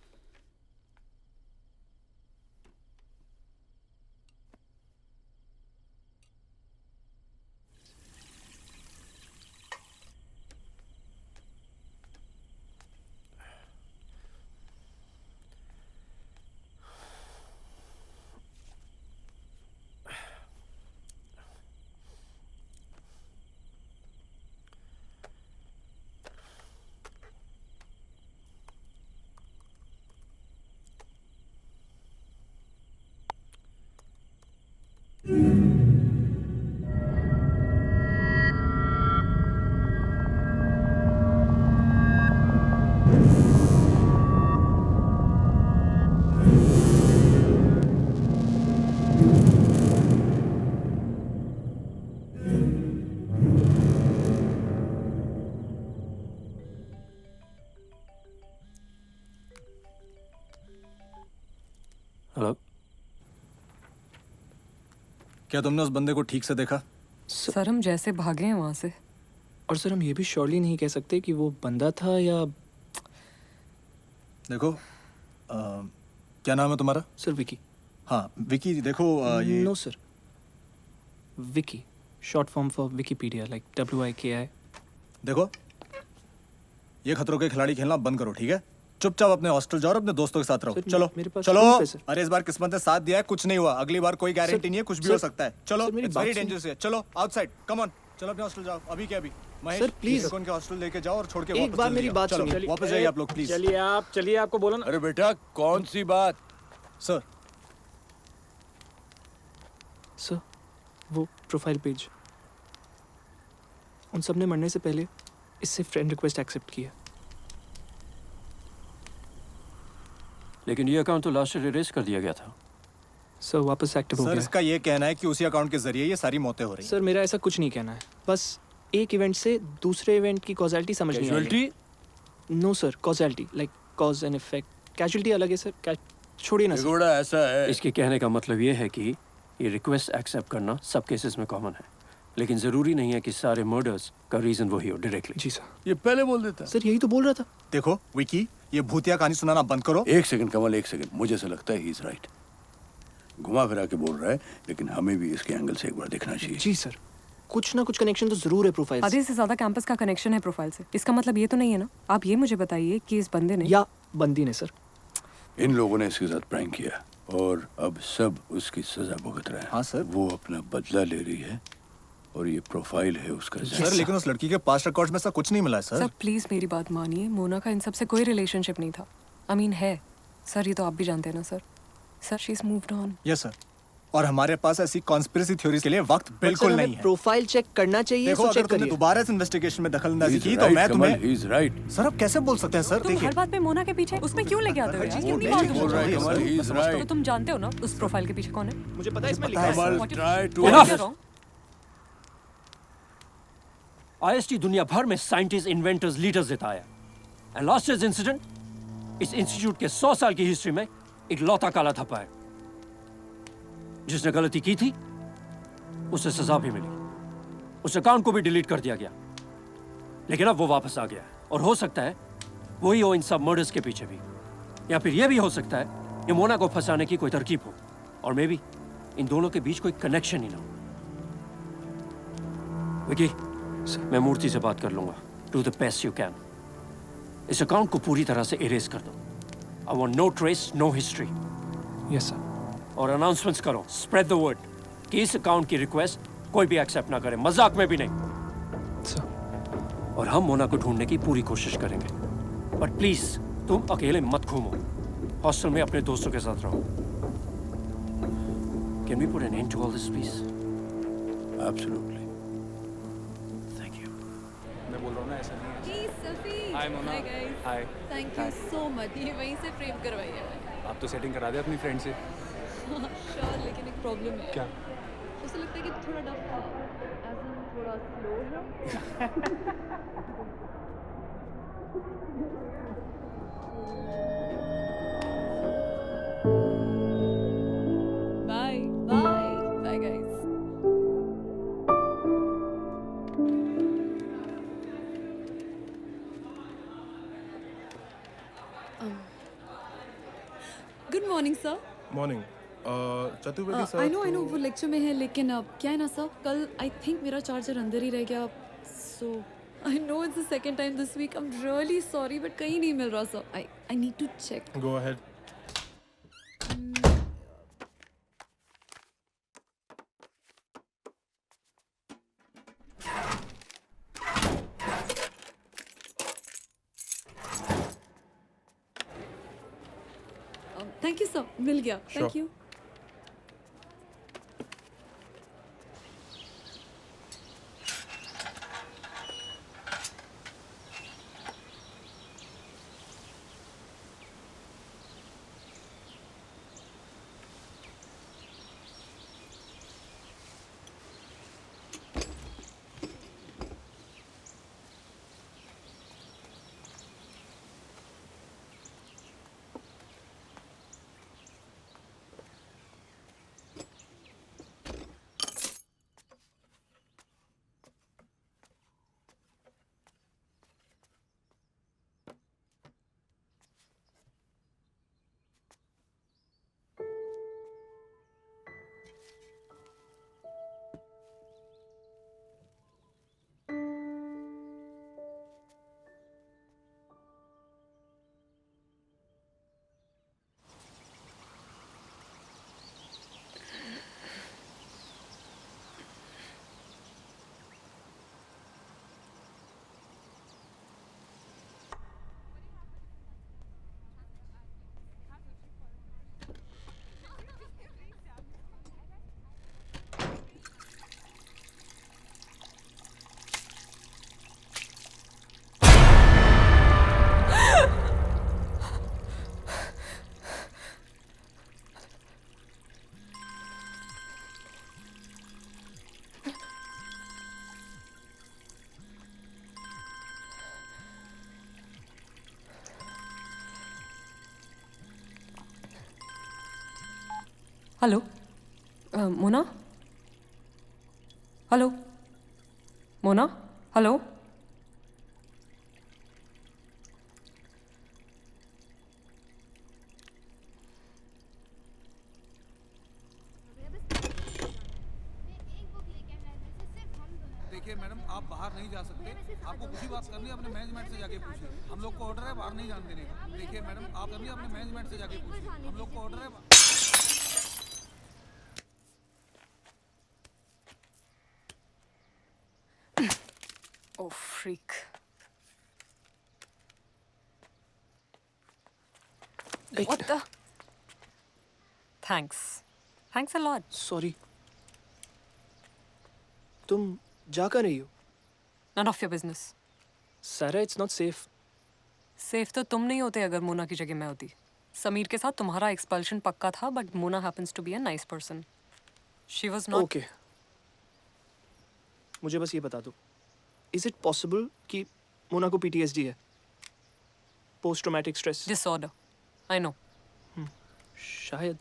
क्या तुमने उस बंदे को ठीक से देखा? सर हम जैसे भागे हैं वहाँ से। और सर हम ये भी श्योरली नहीं कह सकते कि वो बंदा था या... देखो क्या नाम है तुम्हारा? सर विकी। हाँ विकी, देखो ये... no sir, Vicky, short form for Wikipedia, like WIKI। देखो ये खतरों के खिलाड़ी खेलना बंद करो, ठीक है? चुपचाप अपने हॉस्टल जाओ और अपने दोस्तों के साथ रहो। सर, चलो मेरे पास चलो। proof है, सर। अरे इस बार किस्मत ने साथ दिया है, कुछ नहीं हुआ। अगली बार कोई गारंटी नहीं है, कुछ भी हो सकता है। चलो, सर, मेरी इट्स बात वेरी सुनिए। डेंजरस है। चलो आउटसाइड, कम ऑन, चलो अपने हॉस्टल जाओ अभी के अभी। Mahesh, sir, please. इसको उनके हॉस्टल लेके जाओ और छोड़ के एक वापस बार चले मेरी जाओ। बात चलो, सुनिए। वापस जाइए आप लोग प्लीज। चलिए आपको बोला ना। अरे बेटा कौन सी बात? सर सर वो प्रोफाइल पेज, उन सब ने मरने से पहले इससे फ्रेंड रिक्वेस्ट एक्सेप्ट किया। लेकिन ये अकाउंट तो लास्ट ईयर इरेज कर दिया गया था। सर वापस एक्टिव हो सर गया। इसका ये कहना है कि उसी अकाउंट के जरिए ये सारी मौतें हो रही हैं। सर मेरा ऐसा कुछ नहीं कहना है, बस एक इवेंट से दूसरे इवेंट की कॉजैलिटी समझ नहीं आ रही। No sir, causality like cause and effect. Casualty अलग है सर, छोड़िए ना सर। ऐसा है। इसके कहने का मतलब ये है कि ये रिक्वेस्ट एक्सेप्ट करना सब केसेस में कॉमन है, लेकिन जरूरी नहीं है कि सारे मर्डर्स का रीजन वही हो डायरेक्टली। जी सर। ये पहले बोल देता। सर यही तो बोल रहा था। देखो विकी, ये भूतिया कहानी सुनाना बंद करो। एक सेकंड कमल, एक सेकंड। मुझे ऐसा लगता है ही इज राइट। घुमा फिरा के बोल रहा है, लेकिन हमें भी इसके एंगल से एक बार देखना चाहिए। जी सर, कुछ ना कुछ कनेक्शन तो जरूर है प्रोफाइल से। आधे से ज्यादा कैंपस का कनेक्शन है प्रोफाइल से। इसका मतलब ये तो नहीं है ना? आप ये मुझे बताइए कि इस बंदे ने या बंदी ने सर इन लोगों ने इसके साथ प्रैंक किया और अब सब उसकी सजा भुगत रहे हैं। हाँ सर। वो अपना बदला ले रही है और ये प्रोफाइल है उसका। सर लेकिन उस लड़की के पास रिकॉर्ड्स में ऐसा कुछ नहीं मिला है सर सर। प्लीज मेरी बात मानिए, मोना का इन सब से कोई रिलेशनशिप नहीं था। आई मीन है सर, ये तो आप भी जानते हैं ना sir. Sir she is moved on. Yes sir, और हमारे पास ऐसी कॉन्स्पिरेसी थ्योरीज के लिए वक्त बिल्कुल नहीं है। प्रोफाइल चेक करना चाहिए। देखो सो अगर चेक तुमने करिए। दोबारा इस इन्वेस्टिगेशन में दखलंदाजी He's की तो right, मैं कमल, तुम्हें... he's right. सर आप कैसे बोल सकते हैं सर? तुम देखिए हर बात पे मोना के पीछे उसमें क्यों लेके आते हो यार? वो कितनी नहीं बार बोल रहा है तुम कमल, he's right. तो तुम जानते हो ना उस प्रोफाइल के पीछे कौन है? मुझे पता है इसमें लिखा है। कमल, What if- try to What if you're Enough! wrong? IST दुनिया भर में साइंटिस्ट, इन्वेंटर्स, लीडर्स देता है। एंड लास्ट ईयर्स इंसिडेंट इस इंस्टीट्यूट के 100 साल की हिस्ट्री में एक लौता काला धब्बा है। जिसने गलती की थी उसे सजा भी मिली, उस अकाउंट को भी डिलीट कर दिया गया, लेकिन अब वो वापस आ गया है। और हो सकता है वही हो इन सब मर्डर्स के पीछे भी, या फिर ये भी हो सकता है ये मोना को फंसाने की कोई तरकीब हो, और मे बी इन दोनों के बीच कोई कनेक्शन ही ना हो। विकी, मैं मूर्ति से बात कर लूंगा। Do the best you can. इस अकाउंट को पूरी तरह से इरेज कर दो। I want no trace, no history. Yes sir. और अनाउंसमेंट्स करो, स्प्रेड द वर्ड कि इस अकाउंट की रिक्वेस्ट कोई भी एक्सेप्ट ना करे, मजाक में भी नहीं। सर और हम मोना को ढूंढने की पूरी कोशिश करेंगे, बट प्लीज तुम अकेले मत घूमो। हॉस्टल में अपने दोस्तों के साथ रहो। Can we put an end to all this please? Absolutely. Thank you. मैं बोल रहा हूँ ना ऐसा नहीं है। Hi Mona. Hi guys. Hi. Thank you so much. ये वहीं से फ्रेम करवाई है मैंने। आप तो सेटिंग करा दे अपनी फ्रेंड से। श्योर, लेकिन एक प्रॉब्लम है। क्या? उसे लगता है कि थोड़ा डफ है, एज इन थोड़ा स्लो है। Bye bye bye guys. Good morning sir. Morning Chaturvedi sir. I know वो लेक्चर में है, लेकिन क्या है ना सर, कल आई थिंक मेरा चार्जर अंदर ही रह गया। So I know it's the second time this week. I am really sorry, but कहीं नहीं मिल रहा sir. I need to check. Go ahead. Thank you sir, मिल गया। Thank you. Hello Mona hello Mona hello देखिए मैडम, आप बाहर नहीं जा सकते। आपको किसी बात करनी है अपने मैनेजमेंट से जाके पूछिए। हम लोग को ऑर्डर है बाहर नहीं जाने देने का। देखिए मैडम, आप करनी है अपने मैनेजमेंट से जाके पूछिए। हम लोग को ऑर्डर है Oh, freak. What the? Thanks. Thanks a lot. Sorry. तुम जा कर रही हो? None of your business. सारा, इट्स नॉट सेफ। सेफ तो तुम नहीं होते अगर मोना की जगह मैं होती। समीर के साथ तुम्हारा एक्सपल्शन पक्का था, but Mona happens to be a nice person. She was not. Okay, मुझे बस ये बता दो, इज इट पॉसिबल कि मोना को PTSD है, post traumatic stress disorder? I know. शायद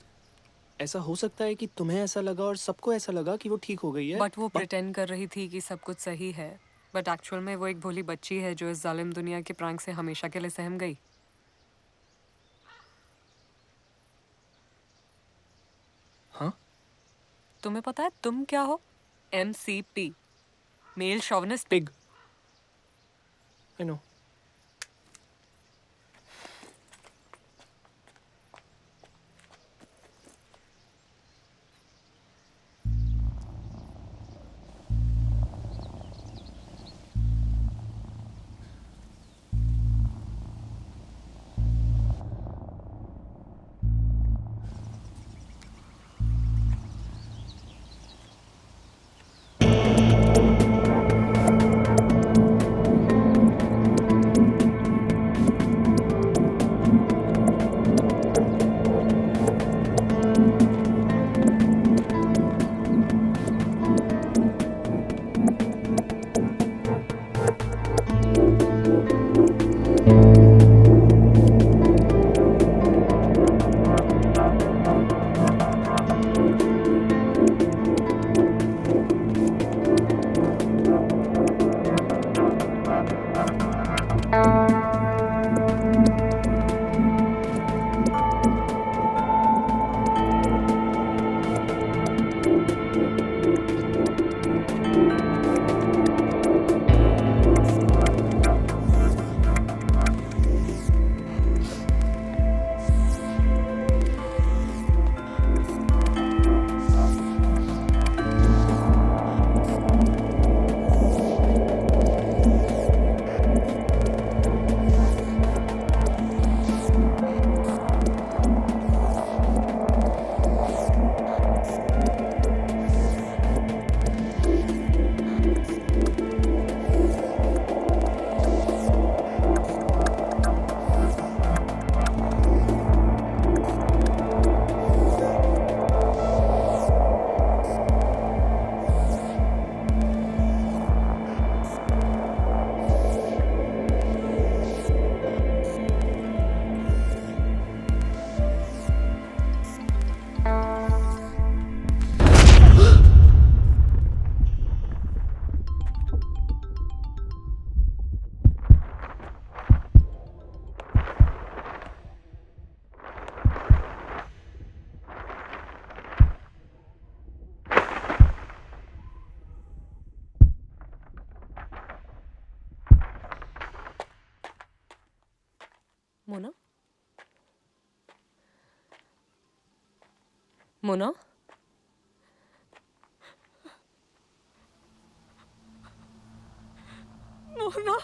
ऐसा हो सकता है कि तुम्हें ऐसा लगा और सबको ऐसा लगा कि वो ठीक हो गई है, बट वो प्रिटेंड कर रही थी कि सब कुछ सही है, बट एक्चुअल में वो एक भोली बच्ची है जो इस जालिम दुनिया के प्रांक से हमेशा के लिए सहम गई। हाँ? तुम्हें पता है तुम क्या हो? MCP, male chauvinist pig. I know. Mona? Mona? Mona?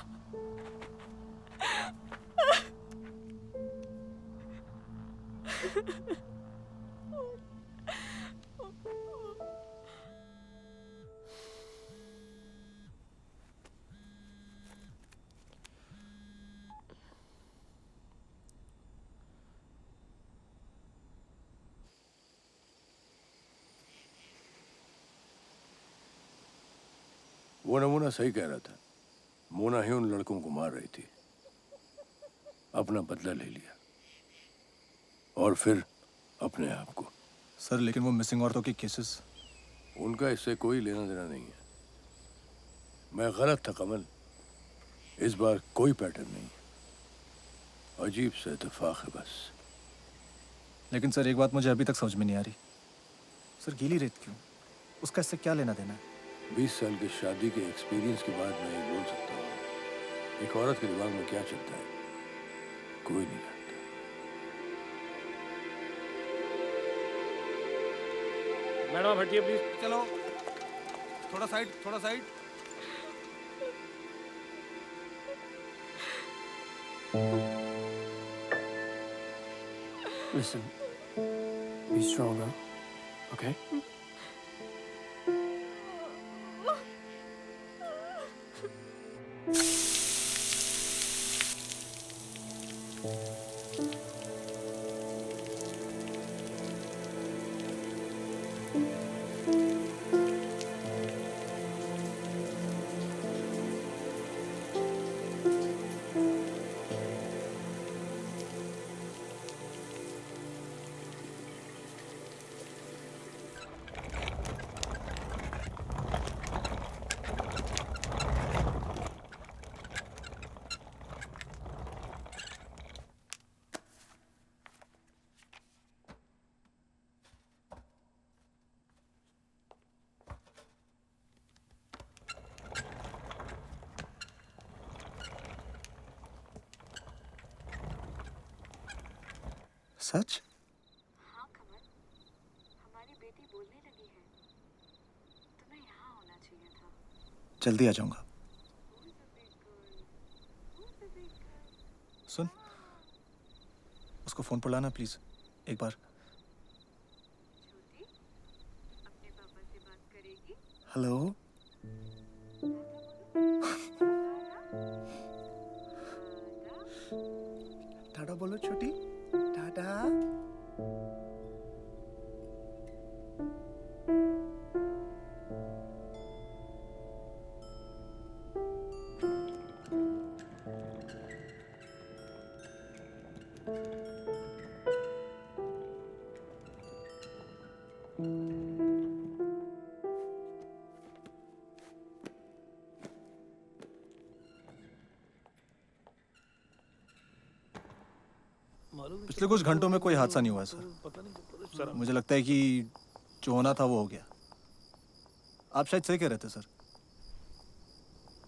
वो नमूना सही कह रहा था। मोना ही उन लड़कों को मार रही थी। अपना बदला ले लिया और फिर अपने आप को। सर लेकिन वो मिसिंग औरतों के केसेस, उनका इससे कोई लेना देना नहीं है। मैं गलत था कमल, इस बार कोई पैटर्न नहीं, अजीब सा इत्तेफाक है बस। लेकिन सर एक बात मुझे अभी तक समझ में नहीं आ रही, सर गीली रेत क्यों? उसका इससे क्या लेना देना है? 20 साल की शादी के एक्सपीरियंस के बाद मैं ये बोल सकता हूँ, एक औरत के दिमाग में क्या चलता है कोई नहीं जानता। मैडम आप हटिए प्लीज। चलो थोड़ा साइड, थोड़ा side. Listen, be stronger, okay? सच? हाँ कमल, हमारी बेटी बोलने लगी है। तुम्हें यहाँ होना चाहिए था। जल्दी आ जाऊंगा। सुन, उसको फोन पर लाना प्लीज एक बार। छोटी, अपने पापा से बात करेगी? हेलो। टाटा बोलो छोटी, टाटा। पिछले कुछ घंटों में कोई हादसा नहीं हुआ सर। मुझे लगता है कि जो होना था वो हो गया। आप शायद सही कह रहे थे सर,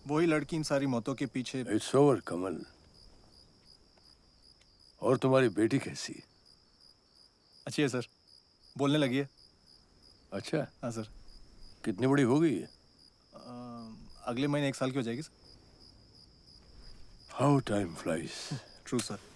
वही लड़की इन सारी मौतों के पीछे। इट्स ओवर कमल। और तुम्हारी बेटी कैसी है? अच्छी है सर, बोलने लगी है। अच्छा। हाँ सर। कितनी बड़ी हो गई है? अगले महीने 1 साल की हो जाएगी sir. How time flies. True sir.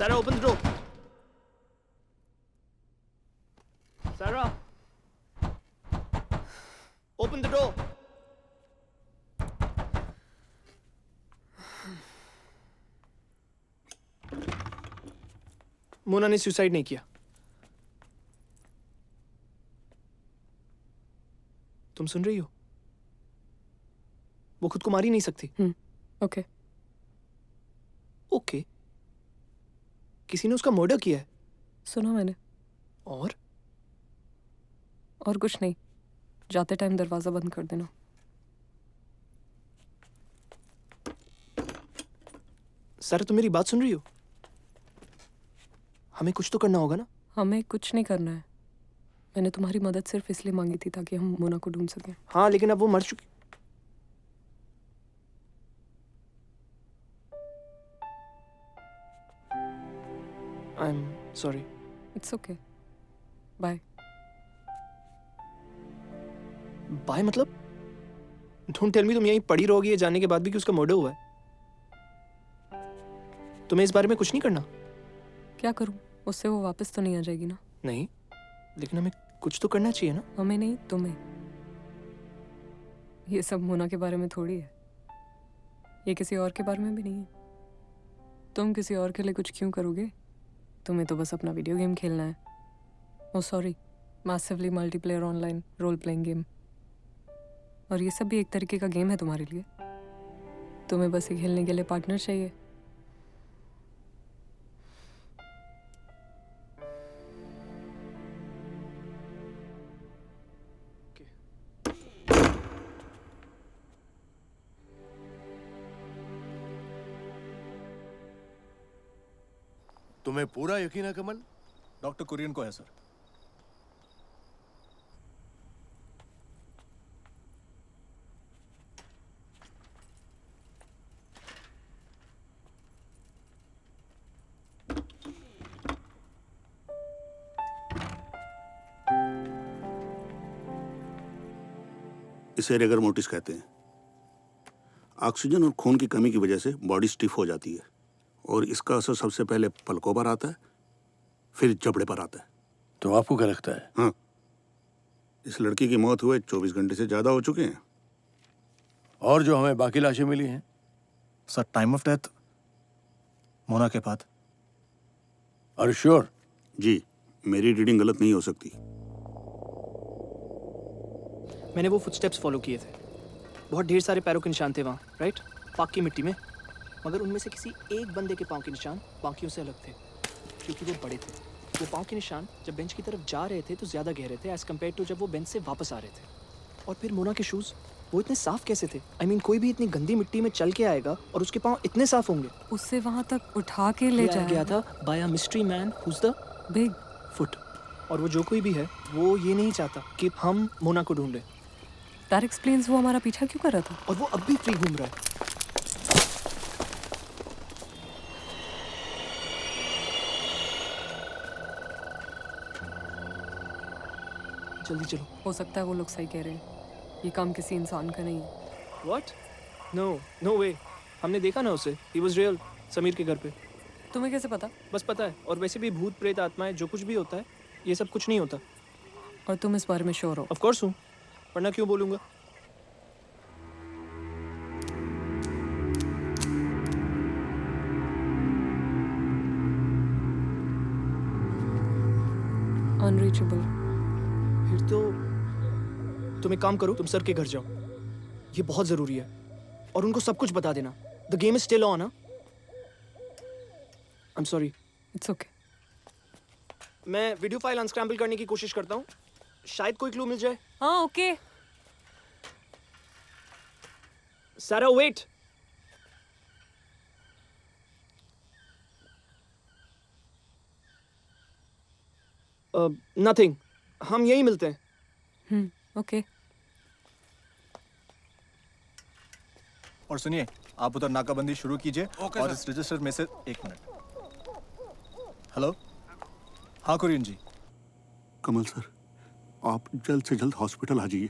Sarah, open the door. Sarah, open the door. Mona ने सुसाइड नहीं किया। तुम सुन रही हो? वो खुद को मार ही नहीं सकती। ओके। ओके। किसी ने उसका मर्डर किया है। सुना मैंने। और कुछ नहीं। जाते टाइम दरवाजा बंद कर देना। सर, तुम मेरी बात सुन रही हो? हमें कुछ तो करना होगा ना? हमें कुछ नहीं करना है। मैंने तुम्हारी मदद सिर्फ इसलिए मांगी थी ताकि हम मोना को ढूंढ सकें। हाँ, लेकिन अब वो मर चुकी। I am sorry. It's okay. Bye. Bye मतलब? डोंट टेल मी तुम यहीं पड़ी रहोगी ये जानने के बाद भी कि उसका मर्डर हुआ है। तुम्हें इस बारे में कुछ नहीं करना? क्या करूं? उससे वो वापस तो नहीं आ जाएगी ना? नहीं, लेकिन हमें कुछ तो करना चाहिए ना? हमें नहीं, तुम्हें। ये सब मोना के बारे में थोड़ी है। ये किसी और के बारे में भी नहीं है। तुम किसी और के लिए कुछ क्यों करोगे? तुम्हें तो बस अपना वीडियो गेम खेलना है। Oh sorry, massively multiplayer online role playing game. और ये सब भी एक तरीके का गेम है तुम्हारे लिए। तुम्हें बस ये खेलने के लिए पार्टनर चाहिए। तुम्हें पूरा यकीन है कमल? डॉक्टर कुरियन को है सर। इसे रिगर मोर्टिस कहते हैं। ऑक्सीजन और खून की कमी की वजह से बॉडी स्टिफ हो जाती है और इसका असर सबसे पहले पलकों पर आता है, फिर जबड़े पर आता है। तो आपको क्या लगता है? हाँ, इस लड़की की मौत हुए 24 घंटे से ज्यादा हो चुके हैं। और जो हमें बाकी लाशें मिली हैं? Sir, time of death Mona के बाद। Are you sure? जी, मेरी रीडिंग गलत नहीं हो सकती। मैंने वो फुटस्टेप्स फॉलो किए थे। बहुत ढेर सारे पैरों के निशान थे वहाँ, राइट? पाक की मिट्टी में। मगर उनमें से किसी एक बंदे के पाँव के निशान बाकियों से अलग थे, क्योंकि वो बड़े थे। वो पाँव के निशान जब बेंच की तरफ जा रहे थे तो ज़्यादा गहरे थे एज़ कम्पेयर टू जब वो बेंच से वापस आ रहे थे। और फिर मोना के शूज़, वो इतने साफ कैसे थे? I mean, कोई भी इतनी गंदी मिट्टी में चल के आएगा और उसके पाँव इतने साफ होंगे? उससे वहाँ तक उठा के ले जाया गया था by a mystery man who's the big foot. और वो जो कोई भी है, वो ये नहीं चाहता कि हम मोना को ढूंढें। दैट एक्सप्लेन्स वो हमारा पीछा क्यों कर रहा था। और वो अब भी फ्री घूम रहा है। जल्दी चलो। हो सकता है वो लोग सही कह रहे हैं। ये काम किसी इंसान का नहीं है। What? No, no way. हमने देखा ना उसे। He was real. समीर के घर पे। तुम्हें कैसे पता? बस पता है। और वैसे भी भूत प्रेत आत्माएं जो कुछ भी होता है, ये सब कुछ नहीं होता। और तुम इस बारे में श्योर हो? Of course हूँ। वरना क्यों बोलूँगा? Unreachable. फिर तो तुम एक काम करो, तुम सर के घर जाओ। ये बहुत जरूरी है। और उनको सब कुछ बता देना। The game is still on, huh? I'm sorry. It's okay. मैं वीडियो फाइल अनस्क्रैम्बल करने की कोशिश करता हूँ। शायद कोई क्लू मिल जाए। हाँ, ओके। सारा वेट। नथिंग। हम यहीं मिलते हैं। ओके। और सुनिए, आप उधर नाकाबंदी शुरू कीजिए और इस रजिस्टर में से 1 मिनट। हेलो, हाँ कुरियन जी। कमल सर, आप जल्द से जल्द हॉस्पिटल आ जाइए।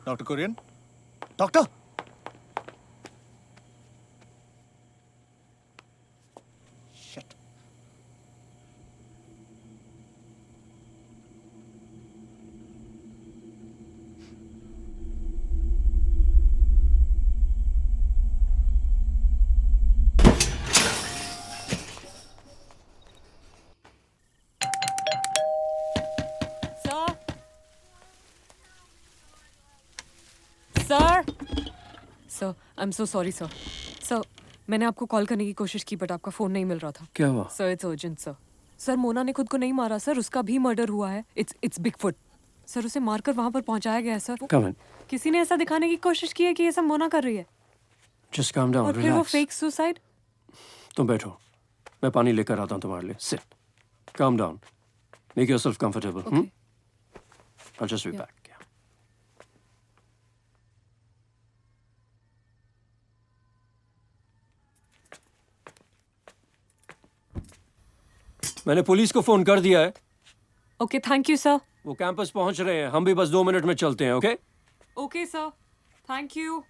Doctor Kurian, doctor. Shit. Sir sir sir I am so sorry sir. Sir मैंने आपको कॉल करने की कोशिश की बट आपका फ़ोन नहीं मिल रहा था। क्या हुआ? Sir it's urgent sir. Sir Mona ने खुद को नहीं मारा सर, उसका भी मर्डर हुआ है। इट्स बिगफुट सर, उसे मारकर वहां पर पहुंचाया गया है सर। Come in. किसी ने ऐसा दिखाने की कोशिश की है कि ये सब मोना कर रही है Just calm down, और फिर वो relax. Fake suicide. तुम बैठो, मैं पानी लेकर आता हूँ तुम्हारे लिए। Sit. Calm down. Make yourself comfortable. Okay. I'll just be Yeah. back. Yeah. मैंने पुलिस को फोन कर दिया है। Okay thank you sir. वो कैंपस पहुंच रहे हैं, हम भी बस 2 मिनट में चलते हैं। Okay? Okay sir thank you.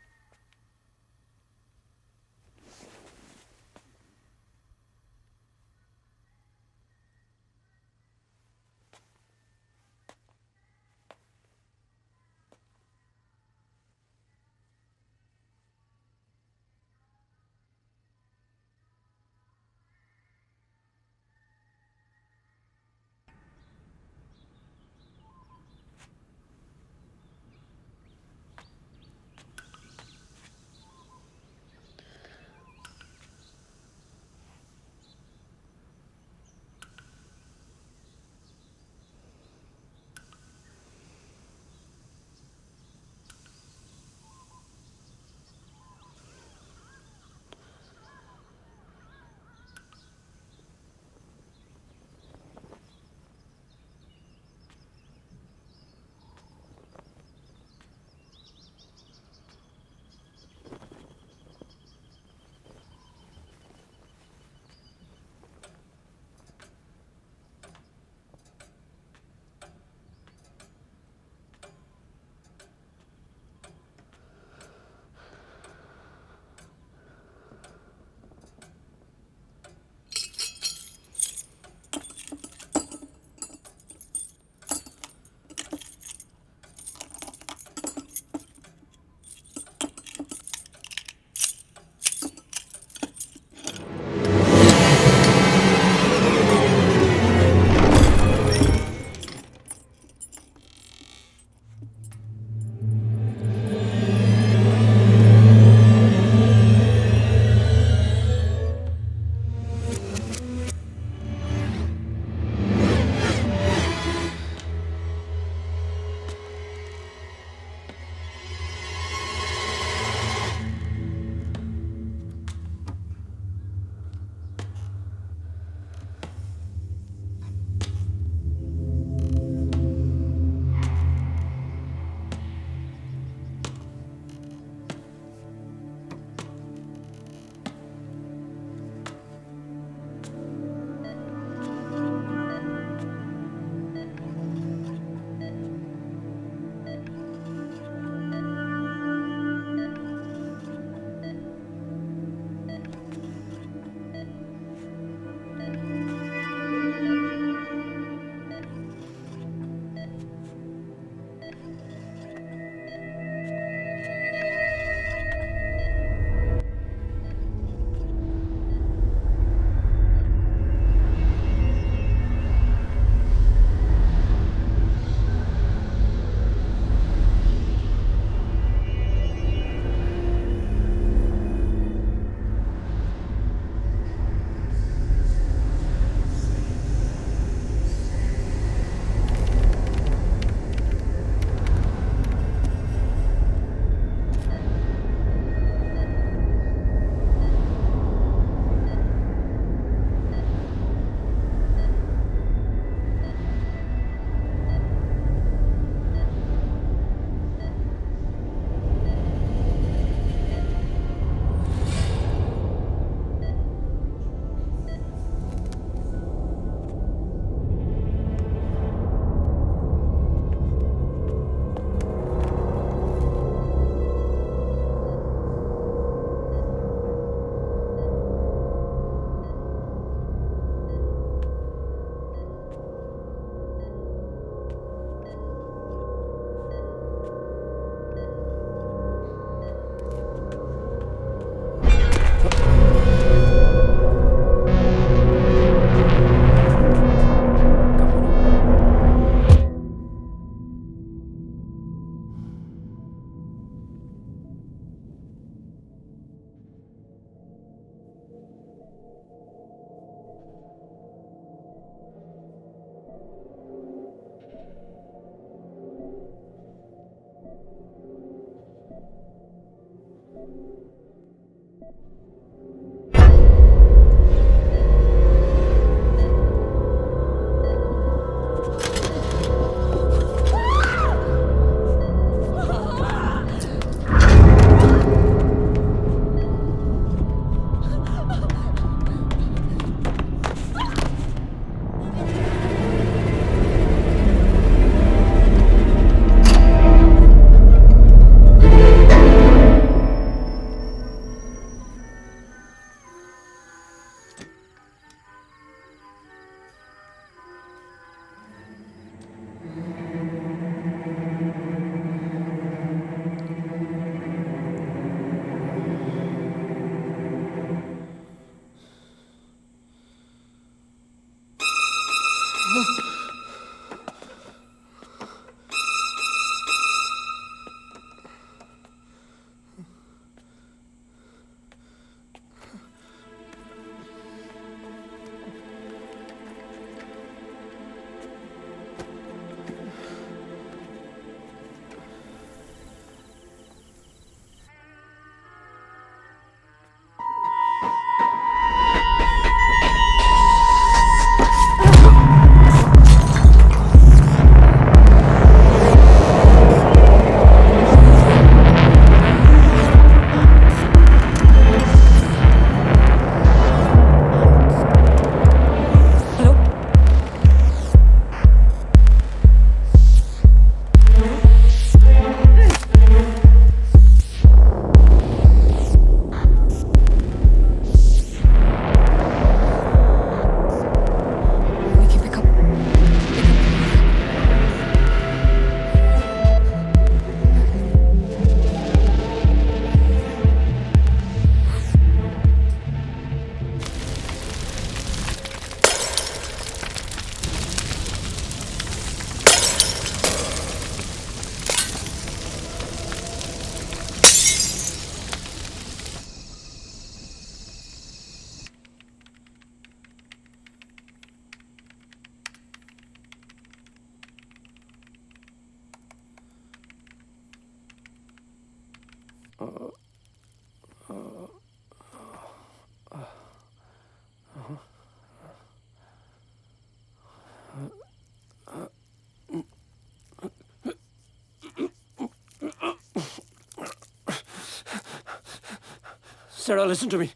Sarah, listen to me.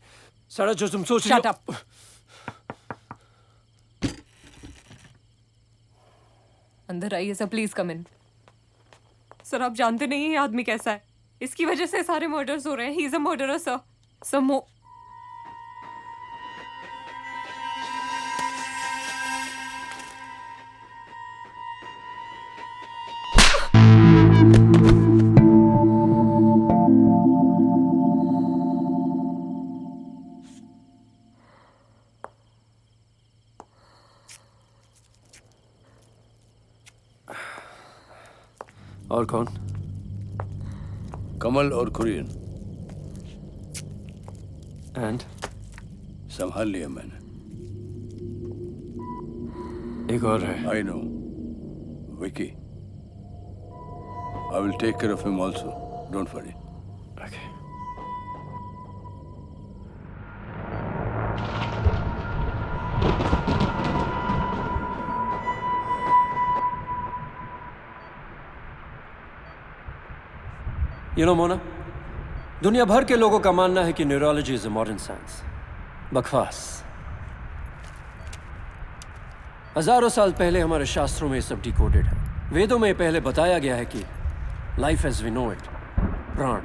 Sarah, जो तुम सोच रही हो... Shut up. अंदर आइए sir, please come in. Sir आप जानते नहीं ये आदमी कैसा है। इसकी वजह से सारे मर्डर्स हो रहे हैं। He is a murderer sir. Sir और कौन? कमल और कुरियन। एंड संभाल लिया मैंने। एक और है। I know, Vicky. I will take care of him also, don't worry. Okay. You know, Mona, दुनिया भर के लोगों का मानना है कि neurology is a modern science. बकवास। हजारों साल पहले हमारे शास्त्रों में ये सब डिकोडेड है। वेदों में पहले बताया गया है कि life as we know it, प्राण,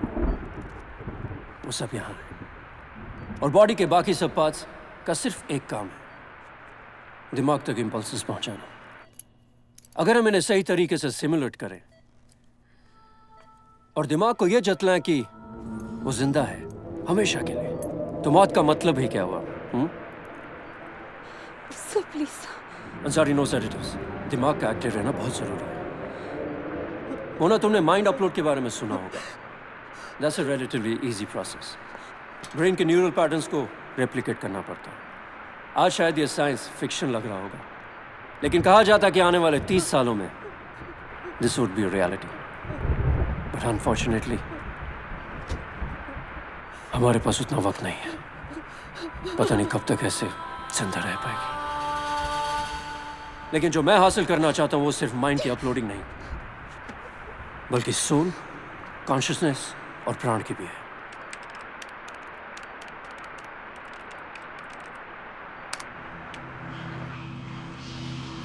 वो सब यहाँ है। और बॉडी के बाकी सब पार्ट्स का सिर्फ एक काम है, दिमाग तक इंपल्सेस पहुंचाना। अगर हम इन्हें सही तरीके से सिमुलेट करें और दिमाग को यह जतलाएं कि वो जिंदा है हमेशा के लिए, तो मौत का मतलब ही क्या हुआ? Sir please. Ansari, no sedatives. दिमाग का एक्टिव रहना बहुत जरूरी है। मोना, तुमने माइंड अपलोड के बारे में सुना होगा। That's a relatively easy process. Brain के न्यूरल पैटर्न्स को रेप्लिकेट करना पड़ता है। आज शायद ये साइंस फिक्शन लग रहा होगा, लेकिन कहा जाता है कि आने वाले 30 सालों में this would be reality. But unfortunately, हमारे पास उतना वक्त नहीं है, पता नहीं कब तक ऐसे जिंदा रह पाएगी। लेकिन जो मैं हासिल करना चाहता हूँ वो सिर्फ माइंड की अपलोडिंग नहीं, बल्कि सोल, कॉन्शियसनेस और प्राण की भी है।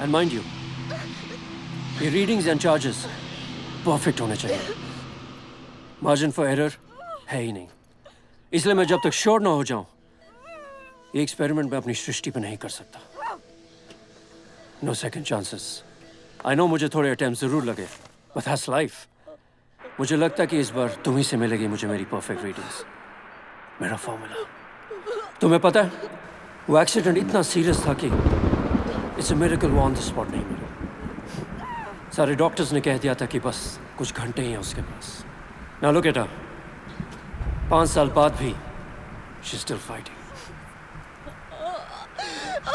एंड माइंड यू, ये रीडिंग्स एंड चार्जेस परफेक्ट होने चाहिए, मार्जिन फॉर एरर है ही नहीं। इसलिए मैं जब तक श्योर ना हो जाऊं, ये एक्सपेरिमेंट मैं अपनी सृष्टि पे नहीं कर सकता। No second chances. I know मुझे थोड़े अटेम्प्ट जरूर लगे, बट दैट्स लाइफ। मुझे लगता है कि इस बार तुम ही से मिलेगी मुझे मेरी परफेक्ट रीडिंग्स, मेरा फॉर्मूला। तुम्हें पता है वो एक्सीडेंट इतना सीरियस था कि इट्स अ मिरेकल वो ऑन द स्पॉट नहीं मिला। सारे डॉक्टर्स ने कह दिया था कि बस कुछ घंटे ही हैं उसके पास। नाउ लुक एट हर, 5 साल बाद भी शी स्टिल फाइटिंग।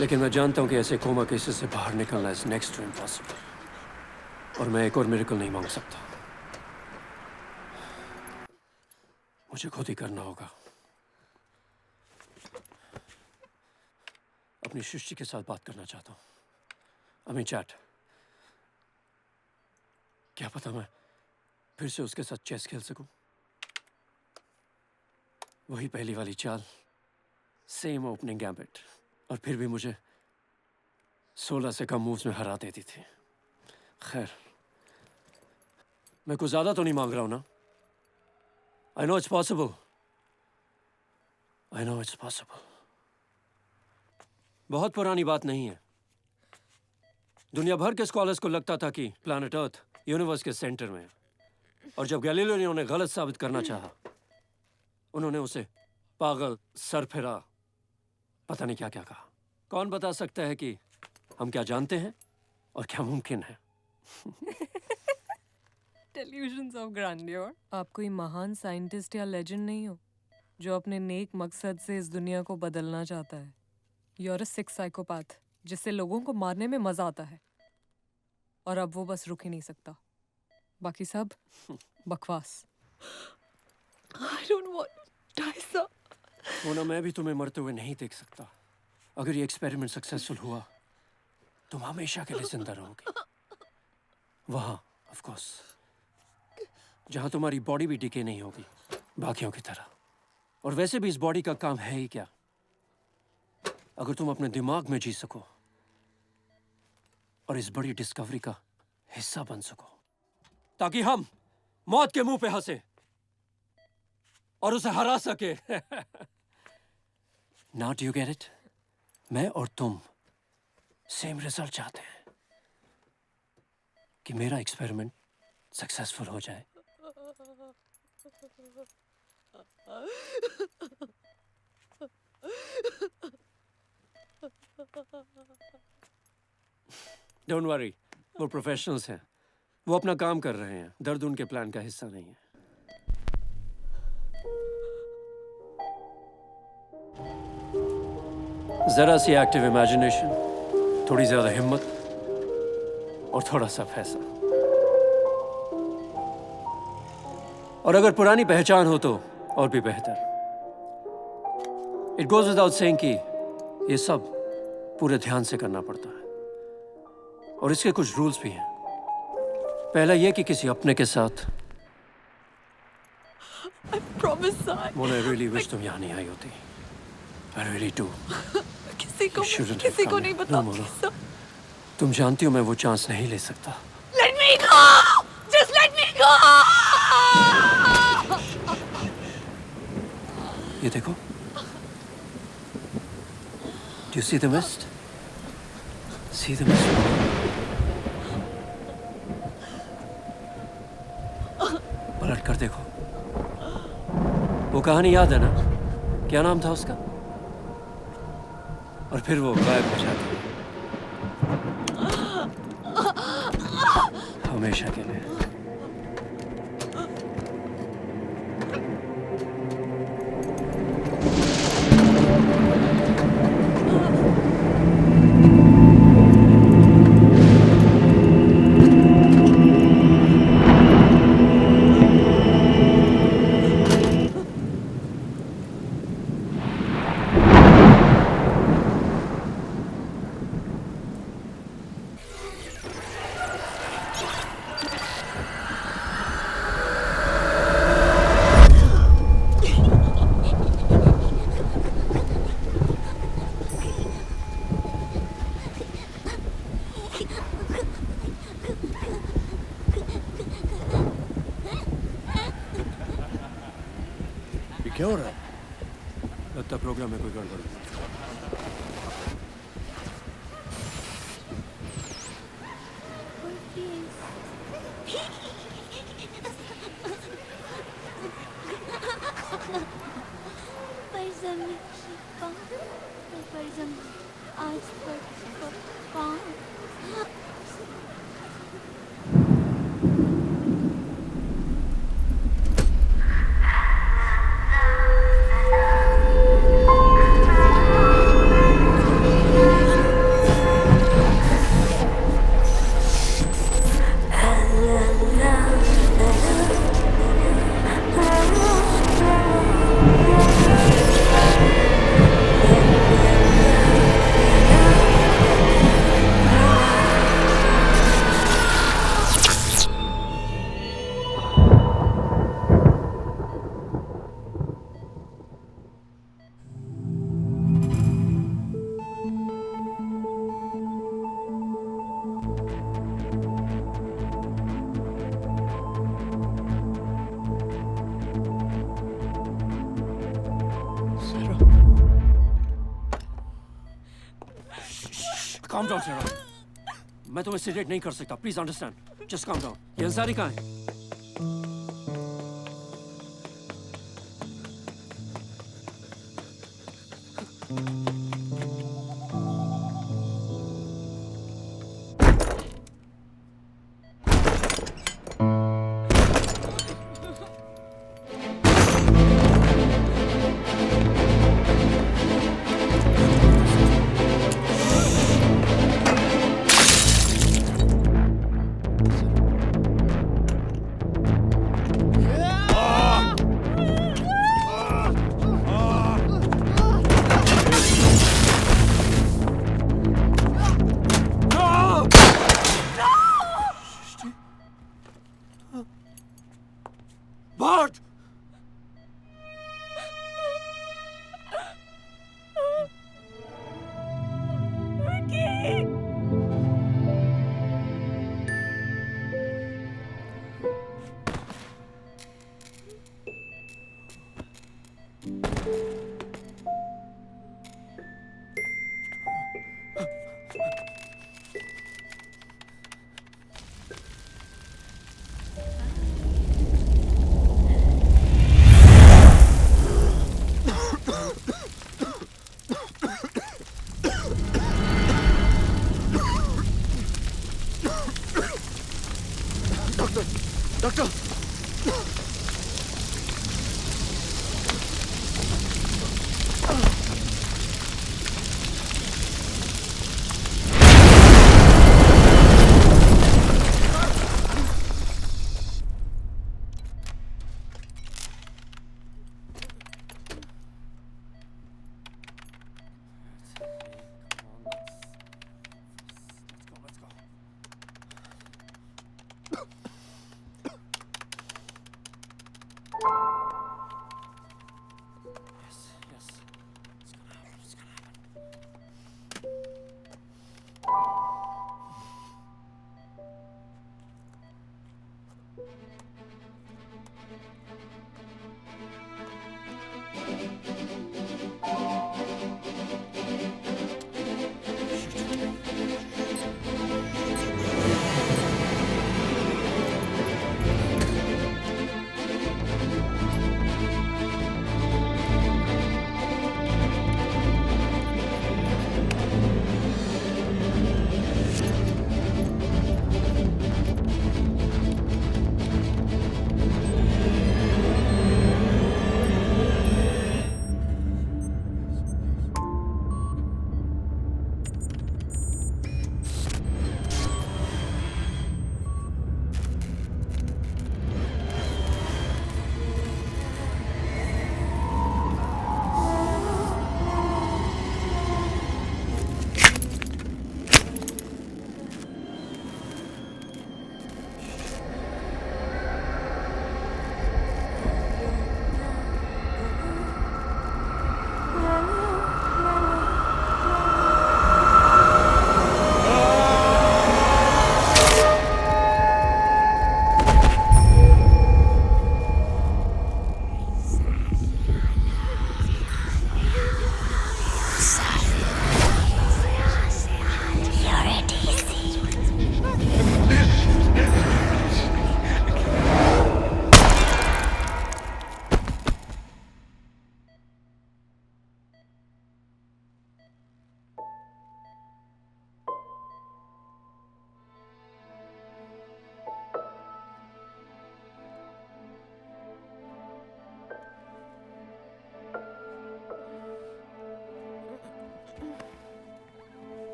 लेकिन मैं जानता हूं कि ऐसे कोमा केसेस से बाहर निकलना इज नेक्स्ट टू इम्पॉसिबल, और मैं एक और मिरेकल नहीं मांग सकता। मुझे खुद ही करना होगा। अपनी सृष्टि के साथ बात करना चाहता हूं। अमी चैट, क्या पता मैं फिर से उसके साथ चेस खेल सकूं। वही पहली वाली चाल, सेम ओपनिंग गैम्बिट, और फिर भी मुझे 16 से कम मूव्स में हरा देती थी। खैर, मैं कुछ ज्यादा तो नहीं मांग रहा हूं ना। आई know it's possible, I know it's possible. बहुत पुरानी बात नहीं है, दुनिया भर के स्कॉलर्स को लगता था कि प्लैनेट अर्थ यूनिवर्स के सेंटर में है, और जब गैलीलियो ने उन्हें गलत साबित करना चाहा, उन्होंने उसे पागल, सरफिरा, पता नहीं क्या क्या कहा। कौन बता सकता है कि हम क्या जानते हैं और क्या मुमकिन है। Delusions of grandeur। आप कोई महान साइंटिस्ट या लेजेंड नहीं हो जो अपने नेक मकसद से इस दुनिया को बदलना चाहता है। You're a sick psychopath जिससे लोगों को मारने में मजा आता है, और अब वो बस रुक ही नहीं सकता। बाकी सब बकवास। I don't want to die, sir. Mona, मैं भी तुम्हें मरते हुए नहीं देख सकता। अगर ये एक्सपेरिमेंट सक्सेसफुल हुआ, तुम हमेशा के लिए जिंदा रहोगे। वहां, ऑफ कोर्स, जहां तुम्हारी बॉडी भी डिके नहीं होगी बाकियों की तरह। और वैसे भी इस बॉडी का काम है ही क्या, अगर तुम अपने दिमाग में जी सको और इस बड़ी डिस्कवरी का हिस्सा बन सको, ताकि हम मौत के मुंह पे हंसे और उसे हरा सके। Now do you get it? मैं और तुम सेम रिजल्ट चाहते हैं कि मेरा एक्सपेरिमेंट सक्सेसफुल हो जाए। डोंट वरी, वो प्रोफेशनल्स हैं, वो अपना काम कर रहे हैं। दर्द उनके प्लान का हिस्सा नहीं है। जरा सी एक्टिव इमेजिनेशन, थोड़ी ज्यादा हिम्मत और थोड़ा सा पैसा, और अगर पुरानी पहचान हो तो और भी बेहतर। इट गोज विदाउट सेइंग कि ये सब पूरे ध्यान से करना पड़ता है, और इसके कुछ रूल्स भी हैं। पहला ये कि किसी अपने के साथ। मोना, आई रियली विश तुम यहाँ नहीं आई होती। I really do. किसी को नहीं बता। तुम जानती हो मैं वो चांस नहीं ले सकता। Let me go! Just let me go! ये देखो, do you see the mist? See the mist? पलट कर देखो, वो कहानी याद है ना? क्या नाम था उसका? और फिर वो गायब हो जाती है हमेशा के लिए। क्या हो रहा है? लगता प्रोग्राम में कोई गड़बड़ है। Calm down, Sarah. मैं तुम्हें सेडेट नहीं कर सकता. Please understand. Just calm down. ये अंसारी कहाँ है? Bart! डॉक्टर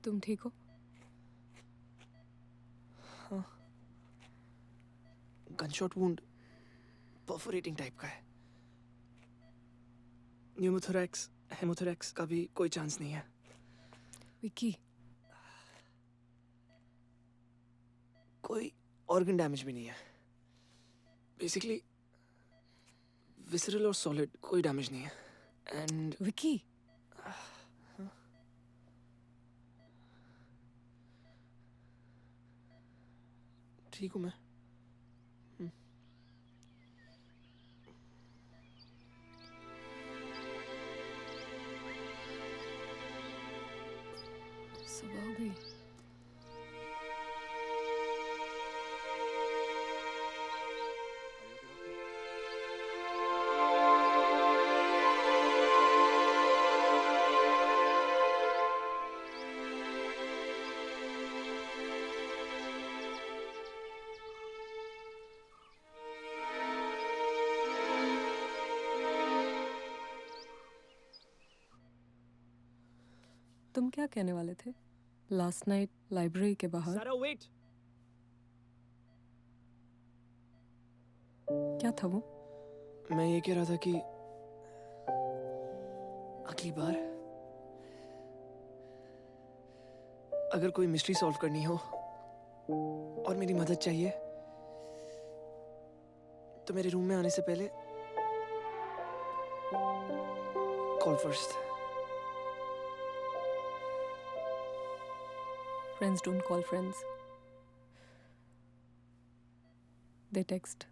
तुम ठीक हो? हाँ, गनशॉट वुंड परफोरेटिंग टाइप का है। न्यूमोथोरैक्स हेमोथोरैक्स का भी कोई चांस नहीं है। विकी, कोई ऑर्गन डैमेज भी नहीं है। बेसिकली विसरल और सॉलिड कोई डैमेज नहीं है। एंड विकी, ठीक हूँ मैं। सुबह हो गई। तुम क्या कहने वाले थे लास्ट नाइट लाइब्रेरी के बाहर? सारा वेट। क्या था वो? मैं ये कह रहा था कि अगली बार अगर कोई मिस्ट्री सॉल्व करनी हो और मेरी मदद चाहिए तो मेरे रूम में आने से पहले call first. Friends don't call friends. They text.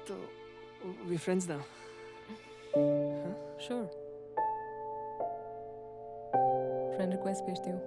तो we friends now. Sure. Friend request भेजती हूँ।